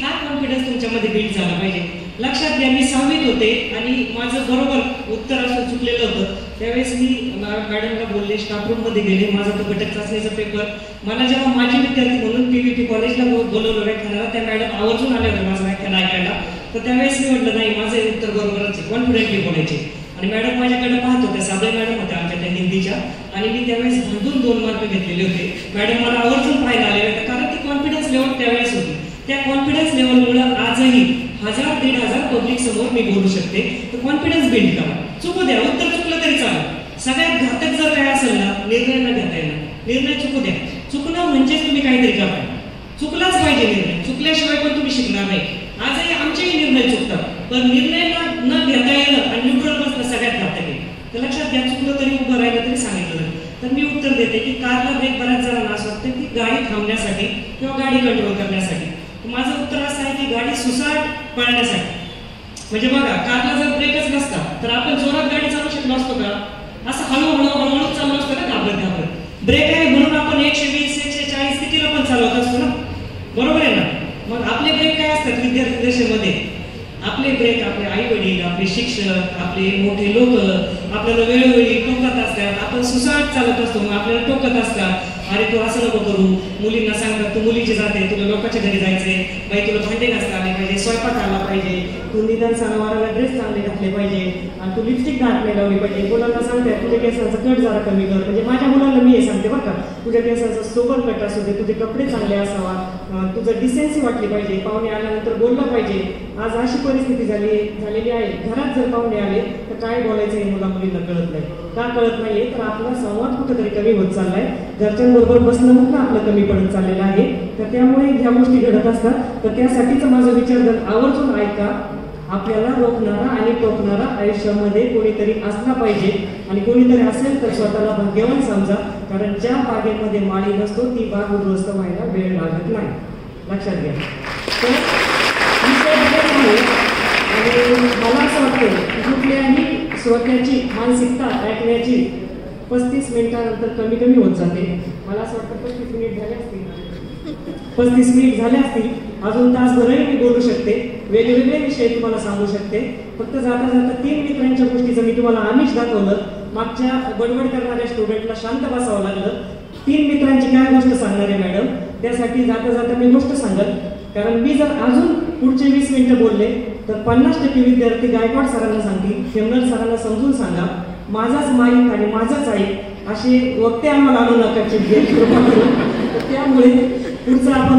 हा कॉन्फिडन्स तुमच्यामध्ये बिल्ड झाला पाहिजे. लक्षात घ्या, मी 6वीत होते आणि माझं बरोबर उत्तर असं चुकलेलं होतं. त्यावेळेस मी मॅडमला बोलले, स्टाफ रूम मध्ये गेले, माझा तो घटक चाचणीचा पेपर. मला जेव्हा माझे विद्यार्थी म्हणून PVT कॉलेजला बोलवलं व्याख्यानाला, त्या मॅडम आवर्जून आल्या होत्या माझं व्याख्यान ऐकायला. तर त्यावेळेस मी म्हटलं नाही, माझे उत्तर बरोबरच आहे, कॉन्फिडेंटली बोलायचे. आणि मॅडम माझ्याकडे पाहत होत्या, साबळे मॅडम होत्या आमच्या त्या हिंदीच्या, आणि मी त्यावेळेस भांडून 2 मार्क घेतलेले होते. मॅडम मला आवर्जून पाहायला आले होते, कारण ती कॉन्फिडन्स लेवल त्यावेळेस होती. त्या कॉन्फिडन्स लेवलमुळे आजही 1000-1500 पब्लिक समोर मी बोलू शकते. तर कॉन्फिडन्स बिल्ड करा. चुकू द्या, उत्तर चुकलं तरी चालेल. सगळ्यात घातक जर काय असेल ना, निर्णय न घेता येणार. निर्णय चुकू द्या. चुकणं म्हणजेच तुम्ही काहीतरी करताय. चुकलाच पाहिजे निर्णय, चुकल्याशिवाय पण तुम्ही शिकणार नाही. आजही आमचेही निर्णय चुकतात, पण निर्णय न घेता येणं आणि न्यूट्रल बसणं सगळ्यात घातक आहे. तर लक्षात घ्या, चुकलं तरी उभं राहिलं तरी सांगितलं. तर मी उत्तर देते की कारला ब्रेक बऱ्याच जणांना असं वाटतं की गाडी थांबण्यासाठी किंवा गाडी कंट्रोल करण्यासाठी. माझं उत्तर असं आहे की गाडी सुसाट पळण्यासाठी. म्हणजे बघा, कारला जर ब्रेकच नसता तर आपण जोरात गाडी चालू शकलो असतो का? असं हळूहळू चालू असतो ना, घाबरत. ब्रेक आहे म्हणून आपण 120-140 कितीला पण चालवत असतो ना, बरोबर आहे ना? मग आपले ब्रेक काय असतात विद्यार्थी दशेमध्ये? आपले ब्रेक आपले आई वडील, आपले शिक्षक, आपले मोठे लोक आपल्याला वेळोवेळी टोकत असतात. आपण सुसाट चालत असतो, मग आपल्याला टोकत असतात, अरे तू असं नको करू. मुलींना सांगतात तू मुलीची जाते, तुला लोकांच्या घरी जायचे, बाई तुला भांडे घासता आले पाहिजे, स्वयंपाक आला पाहिजे, तू निदान सणावाराला ड्रेस चांगले घातले पाहिजे, आणि तू लिपस्टिक घात नाही लावली पाहिजे. मुलांना सांगतात तुझ्या केसांचा कट जरा कमी कर. म्हणजे माझ्या मुलांना मी हे सांगते बरं का, तुझ्या केसांचा सोबर कट असू दे, तुझे कपडे चांगले असावा, तुझं डिसेन्सी वाटली पाहिजे, पाहुणे आल्यानंतर बोललं पाहिजे. आज अशी परिस्थिती झालेली आहे, घरात जर पाहुणे आले तर काय बोलायचं हे मुला मुलींना कळत नाही. का कळत नाहीये? तर आपला संवाद कुठेतरी कमी होत चाललाय, घरच्यांबरोबर बसणं म्हटलं आपलं कमी पडत चाललेलं आहे. तर त्यामुळे ह्या गोष्टी घडत असतात. तर त्यासाठीच माझं विचारधन आवर्जून ऐका. आपल्याला रोखणारा आणि टोकणारा आयुष्यामध्ये कोणीतरी असला पाहिजे आणि कोणीतरी असेल तर स्वतःला भाग्यवान समजा, कारण ज्या बागेमध्ये माळी नसतो ती बाग उद्ध्वस्त व्हायला वेळ लागत नाही. लक्षात घ्या. तर विषय आहे आणि मला असं वाटतं की कुठल्याही श्रोत्याची मानसिकता ऐकण्याची 35 मिनिटानंतर कमी कमी होत जाते. मला असं वाटतं 35 मिनिट झाले असतील, 35 मिनिट झाले असतील, अजून तासभरही मी बोलू शकते, वेगवेगळे विषय तुम्हाला सांगू शकते. फक्त जाता जाता 3 मित्रांच्या गोष्टीचं मी तुम्हाला आमिष दाखवलं. मागच्या बडबड करणाऱ्या स्टुडंटला शांत बसावं लागलं. 3 मित्रांची काय गोष्ट सांगणार आहे मॅडम, त्यासाठी जाता जाता मी गोष्ट सांगत, कारण मी जर अजून पुढचे 20 मिनिटं बोलले तर 50% विद्यार्थी गायकवाड सरांना सांगतील, खेमनर सरांना समजून सांगा, माझाच माईक आणि माझाच आई असे वक्ते आम्हाला आणू नका कृपा करून. त्यामुळे पुढचं आपण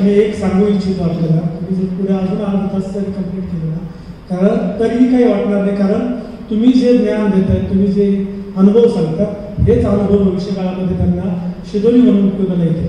मी एक सांगू इच्छितो आपल्याला, तुम्ही जर पुढे अजून अर्धा तास तरी कंप्लीट केलं ना, कारण तरीही काही वाटणार नाही, कारण तुम्ही जे ज्ञान देताय, तुम्ही जे अनुभव सांगता, हेच अनुभव भविष्य काळामध्ये त्यांना शिदोरी म्हणून उपयोगाला येते.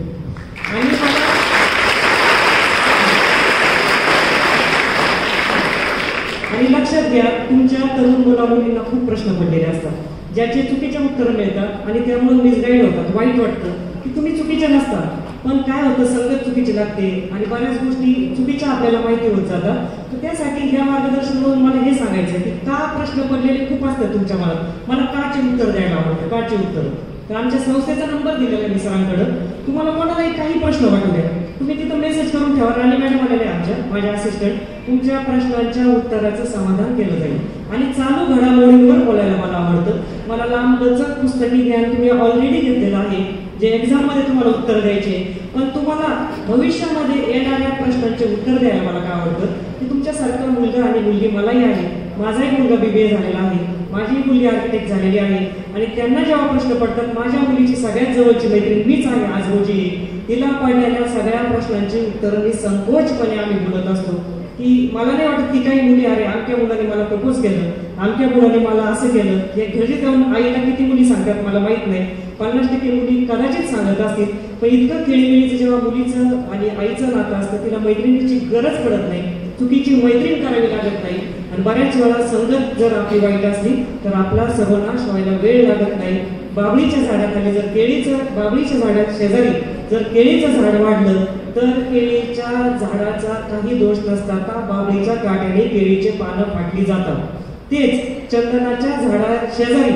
आणि लक्षात घ्या, तुमच्या तरुण मुला मुलींना खूप प्रश्न पडलेले असतात, ज्याचे चुकीचे उत्तरं मिळतात आणि त्यामुळे मिसगाईड होतात. वाईट वाटतं की तुम्ही चुकीचे नसतात, पण काय होतं, संगत चुकीची लागते आणि बऱ्याच गोष्टी चुकीच्या आपल्याला माहिती होत जातात. तर त्यासाठी ह्या मार्गदर्शनावरून मला हे सांगायचं की का प्रश्न पडलेले खूप असतात तुमच्या मनात, मला काचे उत्तर द्यायला आवडतं, काचे उत्तर. तर आमच्या संस्थेचा नंबर दिलेला आहे मी सरांकडं, तुम्हाला कोणालाही काही प्रश्न वाटू द्या, तुम्ही तिथं मेसेज करून ठेवा. राणी मॅडम आलेले आमच्या, माझ्या असिस्टंट, तुमच्या प्रश्नांच्या उत्तराचं समाधान केलं जाईल. आणि चालू घडामोडींवर बोलायला मला आवडतं. मला लांबलचक पुस्तकी ज्ञान तुम्ही ऑलरेडी घेतलेलं आहे, जे एक्झाममध्ये तुम्हाला उत्तर द्यायचे, पण तुम्हाला भविष्यामध्ये येणाऱ्या प्रश्नांचे उत्तर द्यायला मला काय आवडतं की तुमच्यासारखा मुलगा आणि मुलगी मलाही आहे. माझाही मुलगा BBA झालेला आहे, माझी मुलगी आर्किटेक्ट झालेली आहे आणि त्यांना जेव्हा प्रश्न पडतात, माझ्या मुलीची सगळ्यात जवळची मैत्रीण मीच आहे आज रोजी. तिला पडलेल्या सगळ्या प्रश्नांची उत्तरं मी संकोचपणे आम्ही बोलत असतो की मला नाही वाटत की काही मुली, अरे आमच्या मुलाने मला प्रपोज केलं, आमच्या मुलाने मला असं केलं. हे घरी जाऊन आईला किती मुली सांगतात मला माहित नाही, 50% मुली कदाचित सांगत असतील, पण इतकं खेळीमेळीचं जेव्हा मुलीचं आणि आईचं नातं असतं, तिला मैत्रिणीची गरज पडत नाही, चुकीची मैत्रीण करावी लागत नाही. आणि बऱ्याच वेळा संगत जर आपली वाईट असली तर आपला सर्वनाश व्हायला वेळ लागत नाही. बाबळीच्या झाडाखाली जर बाबळीच्या झाडात शेजारी जर केळीचं झाड वाढलं तर केळीच्या झाडाचा काही दोष नसता, बाबळीच्या काट्याने केळीचे पानं फाटली जातात. तेच चंदनाच्या झाडा शेजारी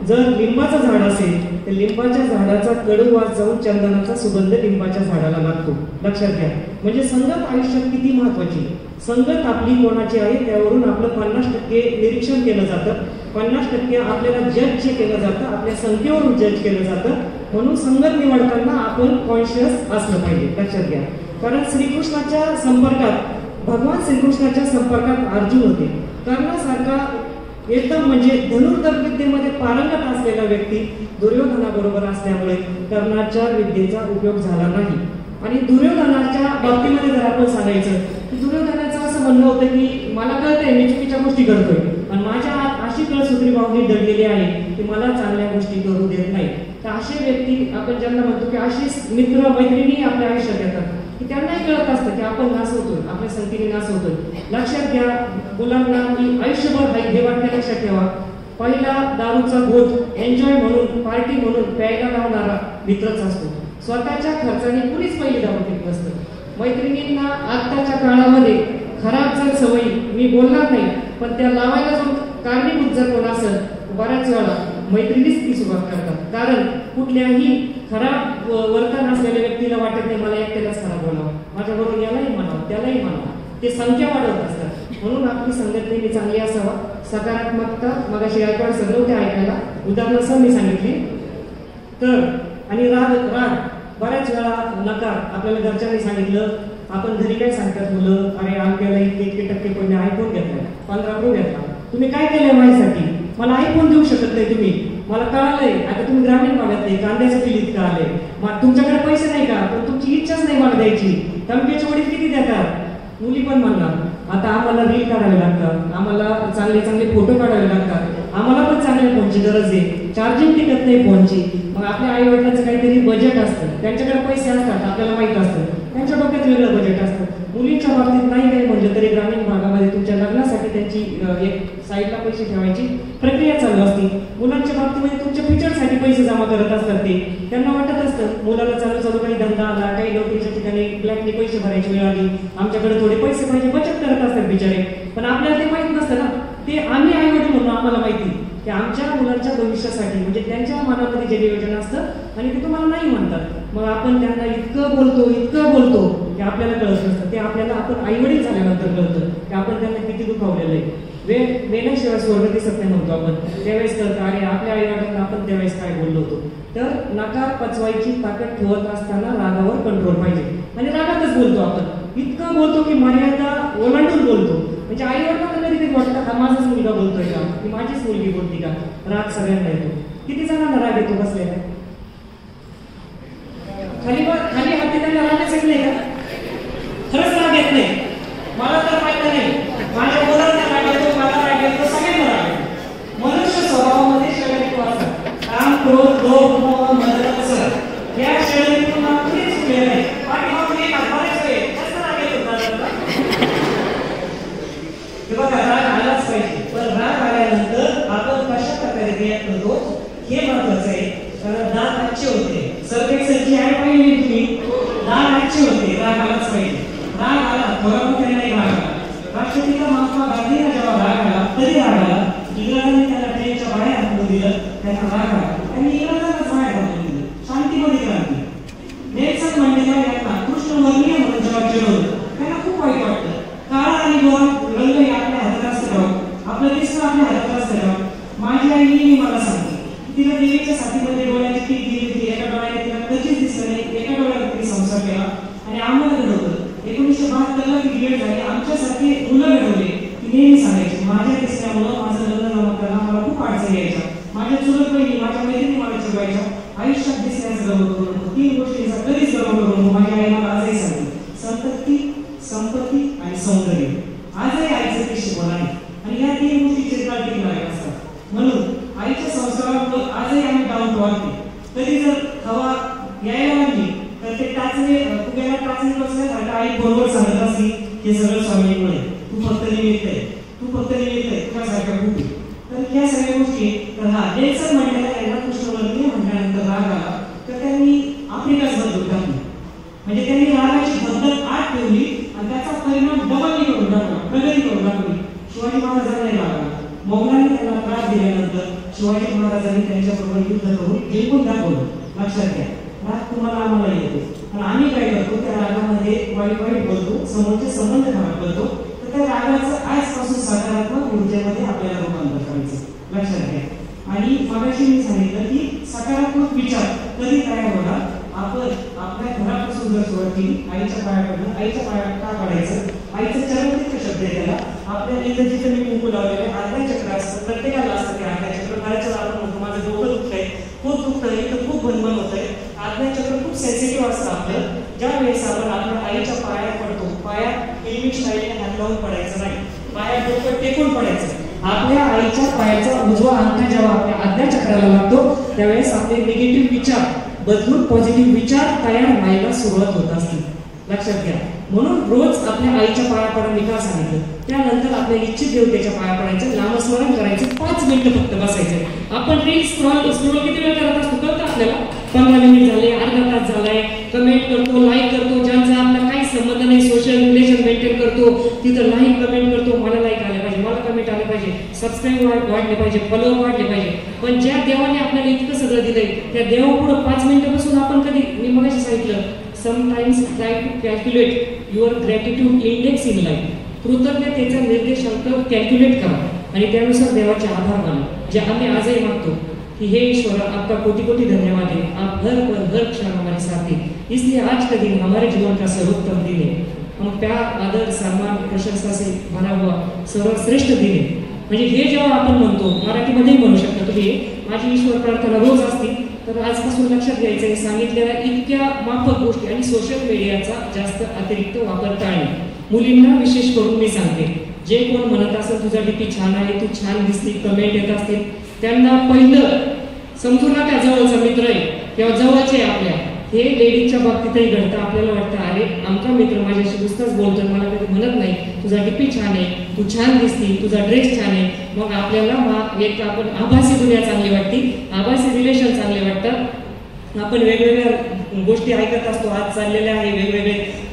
जर लिंबाचं झाड असेल तर लिंबाच्या झाडाचा कडू वास जाऊन चंदनाचा सुगंध लिंबाच्या झाडाला लागतो. लक्षात घ्या. म्हणजे संगत आयुष्यात किती महत्वाची. संगत आपली कोणाची आहे त्यावरून आपलं 50% निरीक्षण केलं जातं, 50% आपल्याला जज केलं जातं, आपल्या संख्येवरून जज केलं जातं. म्हणून संगत निवडताना आपण कॉन्शियस असलं पाहिजे. लक्षात घ्या. कारण श्रीकृष्णाच्या संपर्कात, भगवान श्रीकृष्णाच्या संपर्कात अर्जुन होते. कर्णासारखा एकदम म्हणजे धनुर्धर विद्येमध्ये पारंगत असलेला व्यक्ती दुर्योधनाबरोबर असल्यामुळे कर्णाच्या विद्येचा उपयोग झाला नाही. आणि दुर्योधनाच्या बाबतीमध्ये जर आपण सांगायचं की दुर्योधनाचं असं म्हणणं होतं की मला कळतंय मी चुकीच्या गोष्टी करतोय, पण माझ्या आत अशी कळसूत्री भावनी दडलेली आहे की मला चांगल्या गोष्टी करू देत नाही. तर असे व्यक्ती आपण ज्यांना म्हणतो की अशी मित्र मैत्रिणी आपल्या आयुष्यात येतात की त्यांनाही कळत असतं की आपण नासवतोय, आपल्या संगतीने नासवतोय. लक्षात घ्या, मुलांना की आयुष्यभर हे वाक्य लक्षात ठेवा, पहिला दारूचा घोट एन्जॉय म्हणून, पार्टी म्हणून प्यायला लावणारा मित्रच असतो. स्वतःच्या खर्चाने कुणीच पहिली दारू पित नसतं. मैत्रिणींना आत्ताच्या काळामध्ये खराब जर सवयी मी बोलणार नाही, पण त्या लावायला जो कारणीभूत जर कोण असेल बऱ्याच वेळा मैत्रिणीच ती सुरुवात करतात. कारण कुठल्याही खराब वर्तन असलेल्या व्यक्तीला वाटत नाही मला एकट्यालाच खराब बोलावं, माझ्याबरोबर यालाही म्हणावं त्यालाही म्हणावं, ते संख्या वाढवत असतात. म्हणून आपली संगत नेहमी चांगली असावा. सकारात्मकता मगाशी गायकवाड सगळं होते ऐकायला, उदाहरणासह मी सांगितली तर. आणि राग बऱ्याच वेळा नकार. आपल्याला घरच्यांनी सांगितलं, आपण घरी काय सांगतात मुलं, अरे आमच्याला इतके टक्के पडले, आयफोन घेतला, 15 प्रो घेतला, तुम्ही काय केलंय माझ्यासाठी, मला आयफोन देऊ शकत नाही तुम्ही, मला कळालंय आता तुम्ही ग्रामीण भागात नाही, कांद्याचं बिल इतकं आलंय, मग तुमच्याकडे पैसे नाही का, पण तुमची इच्छाच नाही मला द्यायची, धमक्याचे वडील किती देतात. मुली पण म्हणणार आता आम्हाला रील काढावे लागतात, आम्हाला चांगले चांगले फोटो काढावे लागतात, आम्हाला पण चांगल्या फोनची गरज आहे, चार्जिंग टिकत नाही फोनची. मग आपल्या आई वडिलांचं काहीतरी बजेट असतं, त्यांच्याकडे पैसे असतात आपल्याला माहित असतं, त्यांच्या डोक्यात वेगळं बजेट असतं. मुलींच्या बाबतीत नाही काही म्हटलं तरी ग्रामीण भागामध्ये तुमच्या लग्नासाठी त्यांची एक साईडला पैसे ठेवायची प्रक्रिया चालू असते. मुलांच्या बाबतीमध्ये तुमच्या फ्युचरसाठी पैसे जमा करत असतात. ते त्यांना वाटत असतं मुलाला चालू काही धंदा आला, काही नोकरीच्या ठिकाणी ब्लॅकने पैसे भरायची वेळ आली, आमच्याकडे थोडे पैसे पाहिजे, बचत करत असतात बिचारे. पण आपल्याला ते माहित नसतं ना. ते आम्ही आई वडील म्हणून आम्हाला माहिती की आमच्या मुलांच्या भविष्यासाठी म्हणजे त्यांच्या मनामध्ये जे नियोजन असतं आणि ते तुम्हाला नाही म्हणतात. मग आपण त्यांना इतकं बोलतो की आपल्याला कळत नसतं. ते आपल्याला आपण आई वडील झाल्यानंतर कळतं की आपण त्यांना किती दुखावलेलं आहे. वेल्याशिवाय स्वर्ग दिसत नाही म्हणतो आपण. त्यावेळेस कळतं अरे आपल्या आई वडिलांना आपण त्यावेळेस काय बोललो होतो. तर नकार पचवायची ताकद ठेवत असताना रागावर कंट्रोल पाहिजे. आणि रागातच बोलतो आपण, इतकं बोलतो की मर्यादा ओलांडून बोलतो. म्हणजे आई वडिलांना कधी वाटतं हा माझाच मुलगा बोलतोय का, की माझीच मुलगी बोलती का. राग सगळ्यांना येतो. किती जणांना राग येतो बसलेला? खाली हाती त्यांना राग येत नाही का? खरंच राग येत नाही? मला तर माहिती नाही. माझ्या मुलांना राग येतो, मला राग येतो, सगळ्यांना राग येतो. मनुष्य स्वभावामध्ये षडयंत्र असतात. काम, क्रोध, लोभ, मोह, मद, मत्सर या षडयंत्रातून आपण चुकले नाही. पाठीमागून एक बरेच वेळ जास्त राग येतो दादाला. हे बघा राग आलाच पाहिजे. पण राग आल्यानंतर आपण कशा प्रकारे रिॲक्ट करतो हे महत्वाचं आहे. कारण दात आजचे होते. सर्वेक्षणची ऍड पाहिली तुम्ही, दात आजचे होते. राग आलाच पाहिजे. राग आला थोडा मोठ्या नाही राग आला. राष्ट्रपिता महात्मा गांधींना जेव्हा राग आला तरी राग आला. इंग्रजांनी त्याला ट्रेनच्या बाहेर आणून दिलं, त्यांना राग आला. त्यांनी इंग्रजांनाच बाहेर आणून दिलं. शांतीमध्ये क्रांती. नेल्सन मंडेला यांना कृष्णवर्णीय म्हणून जेव्हा चिडवलं त्यांना खूप वाईट वाटलं. काळा आणि गोरा रंग आपल्या हातात असतं, आपलं दिसणं आपल्या हातात असतं. माझी आई नेहमी मला सांगते तिला देवीच्या साथीमध्ये डोळ्याची टीप दिली होती. एका डोळ्याने तिला कधीच दिसलं नाही, एका डोळ्याने तिने संसार केला आणि आम्हाला घडवलं. 1972 ती बीएड झाली. आमच्यासारखी मुलं घडवली. ती नेहमी सांगायची माझ्या दिसण्यामुळं माझं लग्न जमताना मला खूप अडचणी यायच्या. माझ्या चुलत बहिणी माझ्या मैत्रिणी मला चिडवायच्या. आयुष्यात दिसण्यास गर्व करू नको, 3 गोष्टींचा कधीच गर्व करू नको. माझ्या आई मला आजही सांगते संतती, संपत्ती आणि सौंदर्य. आजही आईचं ते शिकवलं आहे आणि या 3 गोष्टी चिरकाल टिकणाऱ्या असतात. म्हणून आईच्या संस्कारामुळे आजही आम्ही डाऊन टू अर्थ. कधी जर हवा यायला लागली तर ते टाचणी कुठेला टाचणी बसण्यासारखं आई बरोबर सांगत असली हे सगळं स्वामीमुळे. तू फक्त निमित्त आहे, तू फक्त निमित्त आहे, तुझ्यासारख्या खूप. तर ह्या सगळ्या गोष्टी तर नेल्सन मंडेला यांना कृष्णवर्णीय म्हटल्यानंतर राग आला तर त्यांनी आफ्रिकाच बदलून टाकली. म्हणजे त्यांनी रागाची पद्धत आत ठेवली आणि त्याचा परिणाम डबल करून टाकला, प्रगती करून टाकली. शिवाजी महाराजांना नाही लागला. मोगलांनी त्यांना त्रास दिल्यानंतर शिवाजी महाराजांनी त्यांच्याबरोबर युद्ध करून जिंकून दाखवलं. लक्षात घ्या, राग तुम्हाला आम्हाला येतो आणि आम्ही काय करतो त्या रागामध्ये वाईट बोलतो, समोरचे संबंध खराब करतो. तर त्या रागाचं आजपासून सकारात्मक ऊर्जेमध्ये आपल्याला रूपांतर करायचं. लक्षात घ्या. आणि मगाशी मी सांगितलं की सकारात्मक विचार कधी तयार होणार. आपण आपल्या घरापासून जर सुरुवात केली, आईच्या पायाकडून. आईच्या पायात का पडायचं? आईचं चरमतीचं शब्द आहे त्याला. आपल्या इथं जिथे मी कुंकू लावलेले आज्ञा चक्र असतं, प्रत्येकाला असतं ते आज्ञा चक्र. बऱ्याच वेळा आपण म्हणतो माझं डोकं दुखतंय, खूप दुखतंय, इथं खूप भनभन होतंय. आज्ञा चक्र खूप सेन्सिटिव्ह असतं आपलं. ज्या वेळेस आपण आपल्या आईच्या पायात पडतो, पायात इलिमिट स्टाईलने हात लावून पडायचं नाही, पायात डोकं टेकून पडायचं. आपल्या आईच्या पायाचा उजवा अंगठा जेव्हा आपल्या आज्ञा चक्राला लागतो त्यावेळेस आपले निगेटिव्ह विचार बदलून पॉझिटिव्ह विचार तयार व्हायला सुरुवात होत असते. लक्षात घ्या. म्हणून रोज आपल्या आईच्या पाया पडा मी का सांगितलं. त्यानंतर आपल्या इच्छित देवतेच्या पाया पडायचं, नामस्मरण करायचं, 5 मिनिटं फक्त बसायचं. आपण रील स्क्रोल किती वेळ करत असतो कळतं आपल्याला. 15 मिनिट झाले, अर्धा तास झालाय, कमेंट करतो, लाईक करतो. ज्यांचा आपला काही संबंध नाही, सोशल रिलेशन मेंटेन करतो, तिथं लाईक कमेंट करतो. मला लाईक आले पाहिजे, मला कमेंट आले पाहिजे, सबस्क्राईब वाढले पाहिजे, फॉलोअर वाढले पाहिजे. पण ज्या देवाने आपल्याला इतकं सगळं दिलंय त्या देवापुढं 5 मिनिटं बसून आपण कधी, मी मगाशी सांगितलं, sometimes try to calculate your gratitude index in life. कृतज्ञतेचा निर्देशांक कॅल्क्युलेट करा आणि त्यानुसार देवाचे आभार माना. जे आम्ही आजही मागतो कि हे ईश्वर आपका कोटि कोटि धन्यवाद है, आप हर पल हर क्षण हमारे साथ हैं, इसलिए आज का दिन हमारे जीवन का सर्वोत्तम दिन है. हम प्यार, आदर, सम्मान, प्रशंसा से भरा हुआ सर्वश्रेष्ठ दिन है. म्हणजे हे जेव्हा आपण म्हणतो, मराठीमध्ये म्हणू शकता तुम्ही, माझी ईश्वर प्रार्थना रोज असते. तर आजपासून लक्षात घ्यायचं आहे सांगितलेल्या इतक्या माफक गोष्टी आणि सोशल मीडियाचा जास्त अतिरिक्त वापर टाळणे. मुलींना विशेष करून मी सांगते, जे कोण म्हणत असेल तुझा डीपी छान आहे, तू छान दिसते, कमेंट येत असतील, त्यांना पहिलं समजू नका जवळचा मित्र आहे किंवा जवळचे आपल्या, हे लेडीजच्या बाबतीतही घडतं. आपल्याला वाटतं अरे आमचा मित्र माझ्याशी नुसताच बोलतोय, मला कधी म्हणत नाही तुझा डीपी छान आहे, तू छान दिसती, तुझा ड्रेस छान आहे. मग आपल्याला एक आपण आभासी दुनिया चांगली वाटते, आभासी रिलेशन चांगले वाटतात. आपण वेगवेगळ्या गोष्टी ऐकत असतो, आज चाललेल्या आहे वेगवेगळे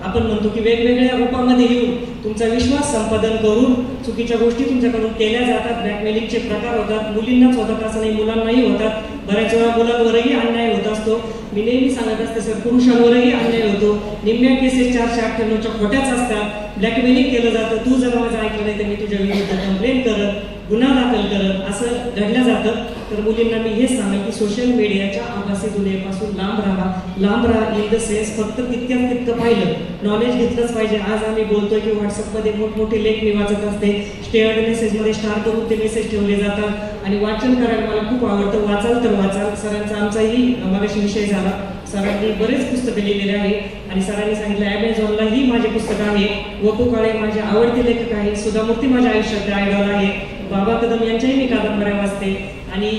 आपण म्हणतो की वेगवेगळ्या रूपामध्ये येऊन तुमचा विश्वास संपादन करून चुकीच्या गोष्टी तुमच्याकडून केल्या जातात. ब्लॅकमेलिंगचे प्रकार होतात, मुलींनाच होतात असं नाही, मुलांनाही होतात. बऱ्याच वेळा मुलांवरही अन्याय होत असतो. मी नेहमी सांगत असते सर, पुरुषांवरही अन्याय होतो. निम्म्या केसेस 498च्या खोट्याच असतात. ब्लॅकमेलिंग केलं जातं, तू जर माझं ऐकलं नाही तर मी तुझ्या विरुद्ध कंप्लेन करत, गुन्हा दाखल करत, असं घडलं जातं. तर मुलींना मी हेच सांगेन की सोशल मीडियाच्या आभासी दुनियेपासून लांब राहा. इन द सेन्स फक्त तितकं पाहिलं, नॉलेज घेतलंच पाहिजे. आज आम्ही बोलतोय की व्हॉट्सअपमध्ये मोठमोठे लेख मी वाचत असते, स्टेअर्ड मेसेजमध्ये स्टार करून ते मेसेज ठेवले जातात आणि वाचन करायला मला खूप आवडतं. वाचाल तर वाचाल. सरांचा आमचाही मगाशी विषय झाला. सरांनी बरेच पुस्तकं लिहिलेले आहे आणि सरांनी सांगितलं ॲमेझॉनलाही माझे पुस्तक आहे. वपू काळे माझे आवडते लेखक आहे, सुधा मूर्ती माझ्या आयुष्यात आयडॉल आहे, बाबा कदम यांच्याही मी कादंबऱ्या वाचते आणि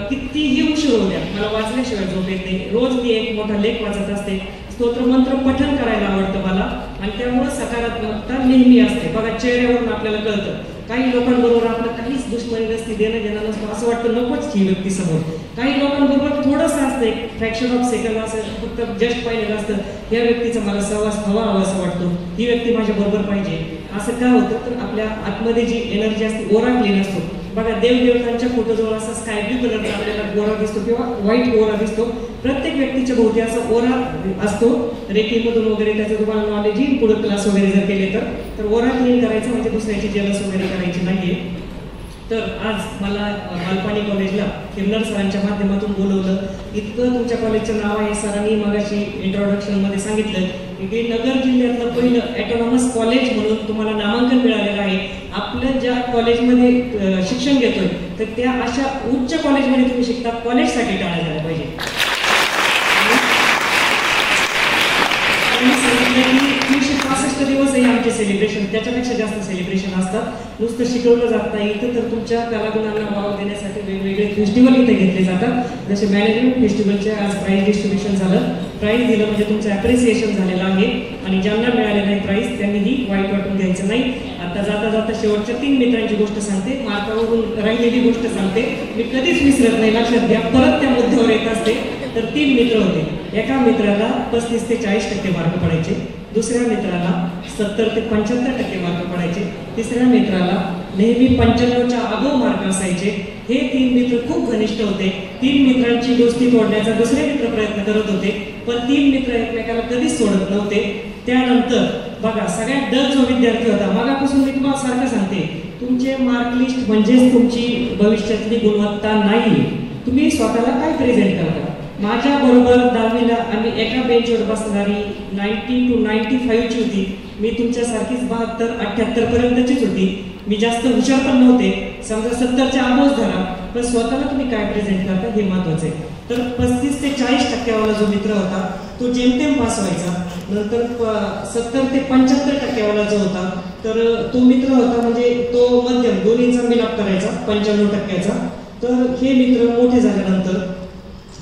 कितीही उशीर होऊ द्या मला वाचल्याशिवाय झोप येत नाही. रोज मी एक मोठा लेख वाचत असते. स्तोत्रमंत्र पठण करायला आवडतं मला आणि त्यामुळे सकारात्मकता नेहमी असते. बघा चेहऱ्यावरून आपल्याला कळतं. काही लोकांबरोबर आपलं काहीच दुश्मनी नसते, देणं घेणं नसतं, असं वाटतं नकोच ही व्यक्ती समोर. काही लोकांबरोबर थोडंसं असतं, फ्रॅक्शन ऑफ सेकंड असं फक्त जस्ट पाहिलेलं असतं, या व्यक्तीचा मला सहवास हवा असं वाटतो, ही व्यक्ती माझ्या बरोबर पाहिजे. असं का होतं तर आपल्या आतमध्ये जी एनर्जी असते, ओरा क्लीन असतो. बघा देवदेवतांच्या फोटोजवळ असा स्काय ब्लू कलरचा आपल्याला गोरा दिसतो किंवा व्हाईट गोरा दिसतो. प्रत्येक व्यक्तीच्या भोवती असा ओरा असतो. रेकीमधून वगैरे त्याचं तुम्हाला नॉलेज येईल पुढे क्लास वगैरे जर केले तर ओरा क्लीन करायचं म्हणजे दुसऱ्याची जेलस वगैरे करायची नाहीये. तर आज मला मालपाणी कॉलेजला किर्नर सरांच्या माध्यमातून बोलवलं. इतकं तुमच्या कॉलेजचं नाव आहे. सरांनी मगाशी इंट्रोडक्शनमध्ये सांगितलं की नगर जिल्ह्यातलं पहिलं ॲटोनॉमस कॉलेज म्हणून तुम्हाला नामांकन मिळालेलं आहे. आपलं ज्या कॉलेजमध्ये शिक्षण घेतोय तर त्या अशा उच्च कॉलेजमध्ये तुम्ही शिकता, कॉलेजसाठी टाळा झाला पाहिजे. सांगितलं की 365 दिवस आहे आमचे सेलिब्रेशन, त्याच्यापेक्षा जास्त सेलिब्रेशन असतात. नुसतं शिकवलं जात नाही इथं, तर तुमच्या कलागुणांना वाव देण्यासाठी वेगवेगळे फेस्टिवल इथे घेतले जातात. जसे मॅनेजमेंट फेस्टिवलचे आज प्राईज डिस्ट्रीब्युशन झालं. प्राईज दिलं म्हणजे तुमचं ॲप्रिसिएशन झालेलं आहे आणि ज्यांना मिळाले नाही प्राईज त्यांनीही वाईट वाटून घ्यायचं नाही. आता जाता शेवटच्या 3 मित्रांची गोष्ट सांगते, मार्कावरून राहिलेली गोष्ट सांगते, मी कधीच विसरत नाही, लक्षात घ्या. परत त्या मुद्द्यावर येत असते. तर 3 मित्र होते. एका मित्राला 35 ते 40% मार्क पडायचे, दुसऱ्या मित्राला 70 ते 75% मार्क पडायचे, तिसऱ्या मित्राला नेहमी 95च्या अबोव मार्क असायचे. हे 3 मित्र खूप घनिष्ठ होते. 3 मित्रांची दोस्ती तोडण्याचा दुसरे मित्र प्रयत्न करत होते, पण 3 मित्र एकमेकाला कधीच सोडत नव्हते. त्यानंतर बघा सगळ्यात डल जो विद्यार्थी होता, मागापासून मी तुम्हाला सारखं सांगते, तुमचे मार्क लिस्ट म्हणजेच तुमची भविष्यातली गुणवत्ता नाही. तुम्ही स्वतःला काय प्रेझेंट करता. माझ्या बरोबर 10वीला आम्ही एका बेंचवर बसणारी 90 to 95ची होती. मी तुमच्यासारखीच 72-78 पर्यंतचीच होती. मी जास्त हुशार पण नव्हते, समजा 70च्या अबोव धरा, पण स्वतःला तुम्ही काय प्रेझेंट करता हे महत्वाचं आहे. तर 35 ते 40% जो मित्र होता तो जेमतेम पास व्हायचा. नंतर 70 ते 75% जो होता तर तो मित्र होता म्हणजे तो मध्यम, दोन्हीचा मिलाप करायचा 95%चा. तर हे मित्र मोठे झाल्यानंतर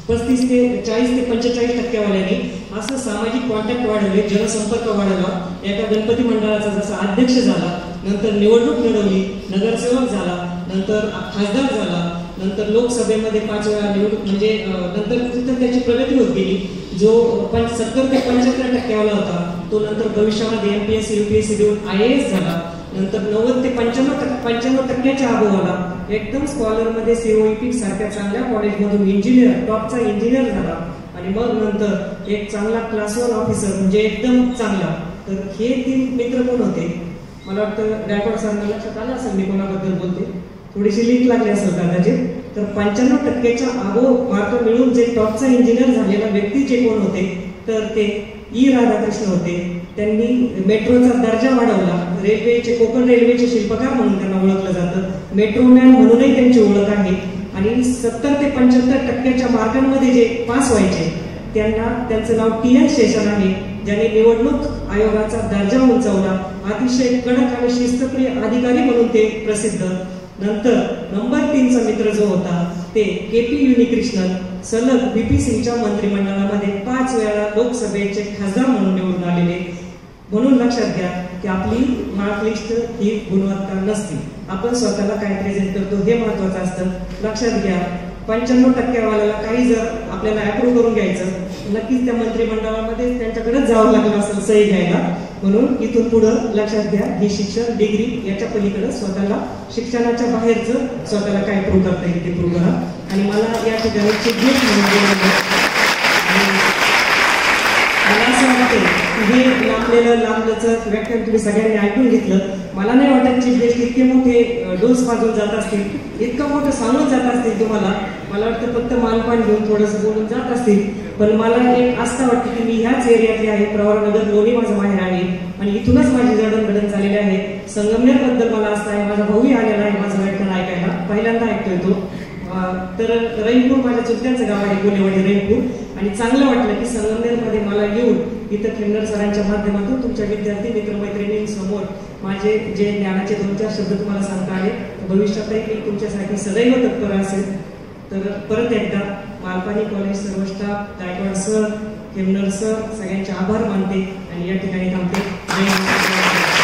35 ते 40 ते 45% वाल्यांनी असं सामाजिक कॉन्टॅक्ट वाढवले, जनसंपर्क वाढवला. एका गणपती मंडळाचा जसा अध्यक्ष झाला, नंतर निवडणूक लढवली, नगरसेवक झाला, नंतर खासदार झाला, नंतर लोकसभेमध्ये 5 वेळा निवडणूक म्हणजे नंतर तिथं त्याची प्रगती होत गेली. जो 70 ते 75% वाला होता तो नंतर भविष्यामध्ये MPSC UPSC देऊन IAS झाला. नंतर 90 ते 95% अबोव आला. एकदम स्कॉलरमध्ये COEP सारख्या चांगल्या कॉलेजमधून इंजिनियर, टॉपचा इंजिनियर झाला आणि मग नंतर एक चांगला क्लास 1 ऑफिसर म्हणजे एकदम चांगला. तर हे 3 मित्र कोण होते? मला वाटतं गायकवाड सरांना लक्षात आलं असेल मी कोणाबद्दल बोलते, थोडीशी लीक लागली असेल कदाचित. तर 95%च्या अबोव मार्क मिळून जे टॉपचा इंजिनियर झालेला व्यक्ती जे कोण होते तर ते E. राधाकृष्ण होते. त्यांनी मेट्रोचा दर्जा वाढवला. रेल्वेचे, कोकण रेल्वेचे शिल्पकार म्हणून त्यांना ओळखलं जातं. मेट्रोमॅन म्हणूनही त्यांची ओळख आहे. आणि 70 ते 75%च्या मार्कांमध्ये जे पास व्हायचे त्यांना त्यांचं नाव TN शेषन आहे, ज्याने निवडणूक आयोगाचा दर्जा उंचावला. अतिशय कडक आणि शिस्तप्रिय अधिकारी म्हणून ते प्रसिद्ध. नंतर नंबर 3चा मित्र जो होता ते KP उनिकृष्णन. सलग बीपी सिंगच्या मंत्रिमंडळामध्ये 5 वेळा लोकसभेचे खासदार म्हणून निवडून आलेले. म्हणून लक्षात घ्या की आपली मार्क लिस्ट ही गुणवत्ता नसते. आपण स्वतःला काय प्रेझेंट करतो हे महत्वाचं असतं. लक्षात घ्या 95% वाल्याला काही जर आपल्याला अप्रूव्ह करून घ्यायचं, नक्कीच त्या मंत्रिमंडळामध्ये त्यांच्याकडेच जावं लागलं असेल सही घ्यायला. म्हणून इथून पुढं लक्षात घ्या ही शिक्षण डिग्री याच्या पलीकडे स्वतःला शिक्षणाच्या बाहेरचं स्वतःला काय प्रूव्ह करता येईल ते प्रूव्ह करा. आणि मला या ठिकाणी चीफ गेस्ट म्हणून बोलावलं. मला असं वाटतं की हे लांबलेलं लांबलंच व्याख्यान तुम्ही सगळ्यांनी ऐकून घेतलं. मला नाही वाटत चीफ गेस्ट इतके मोठे डोस वाजवून जात असतील, इतकं मोठं सांगून जात असतील तुम्हाला. मला वाटतं फक्त मालपान घेऊन थोडंसं बोलून जात असतील. पण मला एक आस्था वाटते की मी ह्याच एरियातली आहे. प्रवरानगर लोणी माझं माहेर आहे आणि इथूनच माझी जडणघडण झालेली आहे. संगमनेर बद्दल मला आस्था आहे. माझा भाऊही आलेला आहे माझं व्याख्यान ऐकायला, पहिल्यांदा ऐकतोय तो. तर रैनपूर माझ्या चुलत्यांचं गाव आहे, कोलेवाडी रैनपूर. आणि चांगलं वाटलं की संगमनेरमध्ये मला येऊन इथं खिन्नर सरांच्या माध्यमातून तुमच्या विद्यार्थी मित्रमैत्रिणींसमोर माझे जे ज्ञानाचे 2-4 शब्द तुम्हाला सांगता आले. भविष्यातही मी तुमच्यासाठी सदैव तत्पर असेल. तर परत एकदा मालपानी कॉलेज सर्व स्टाफ, गायकवाड सर, खिन्नर सर सगळ्यांचे आभार मानते आणि या ठिकाणी थांबते.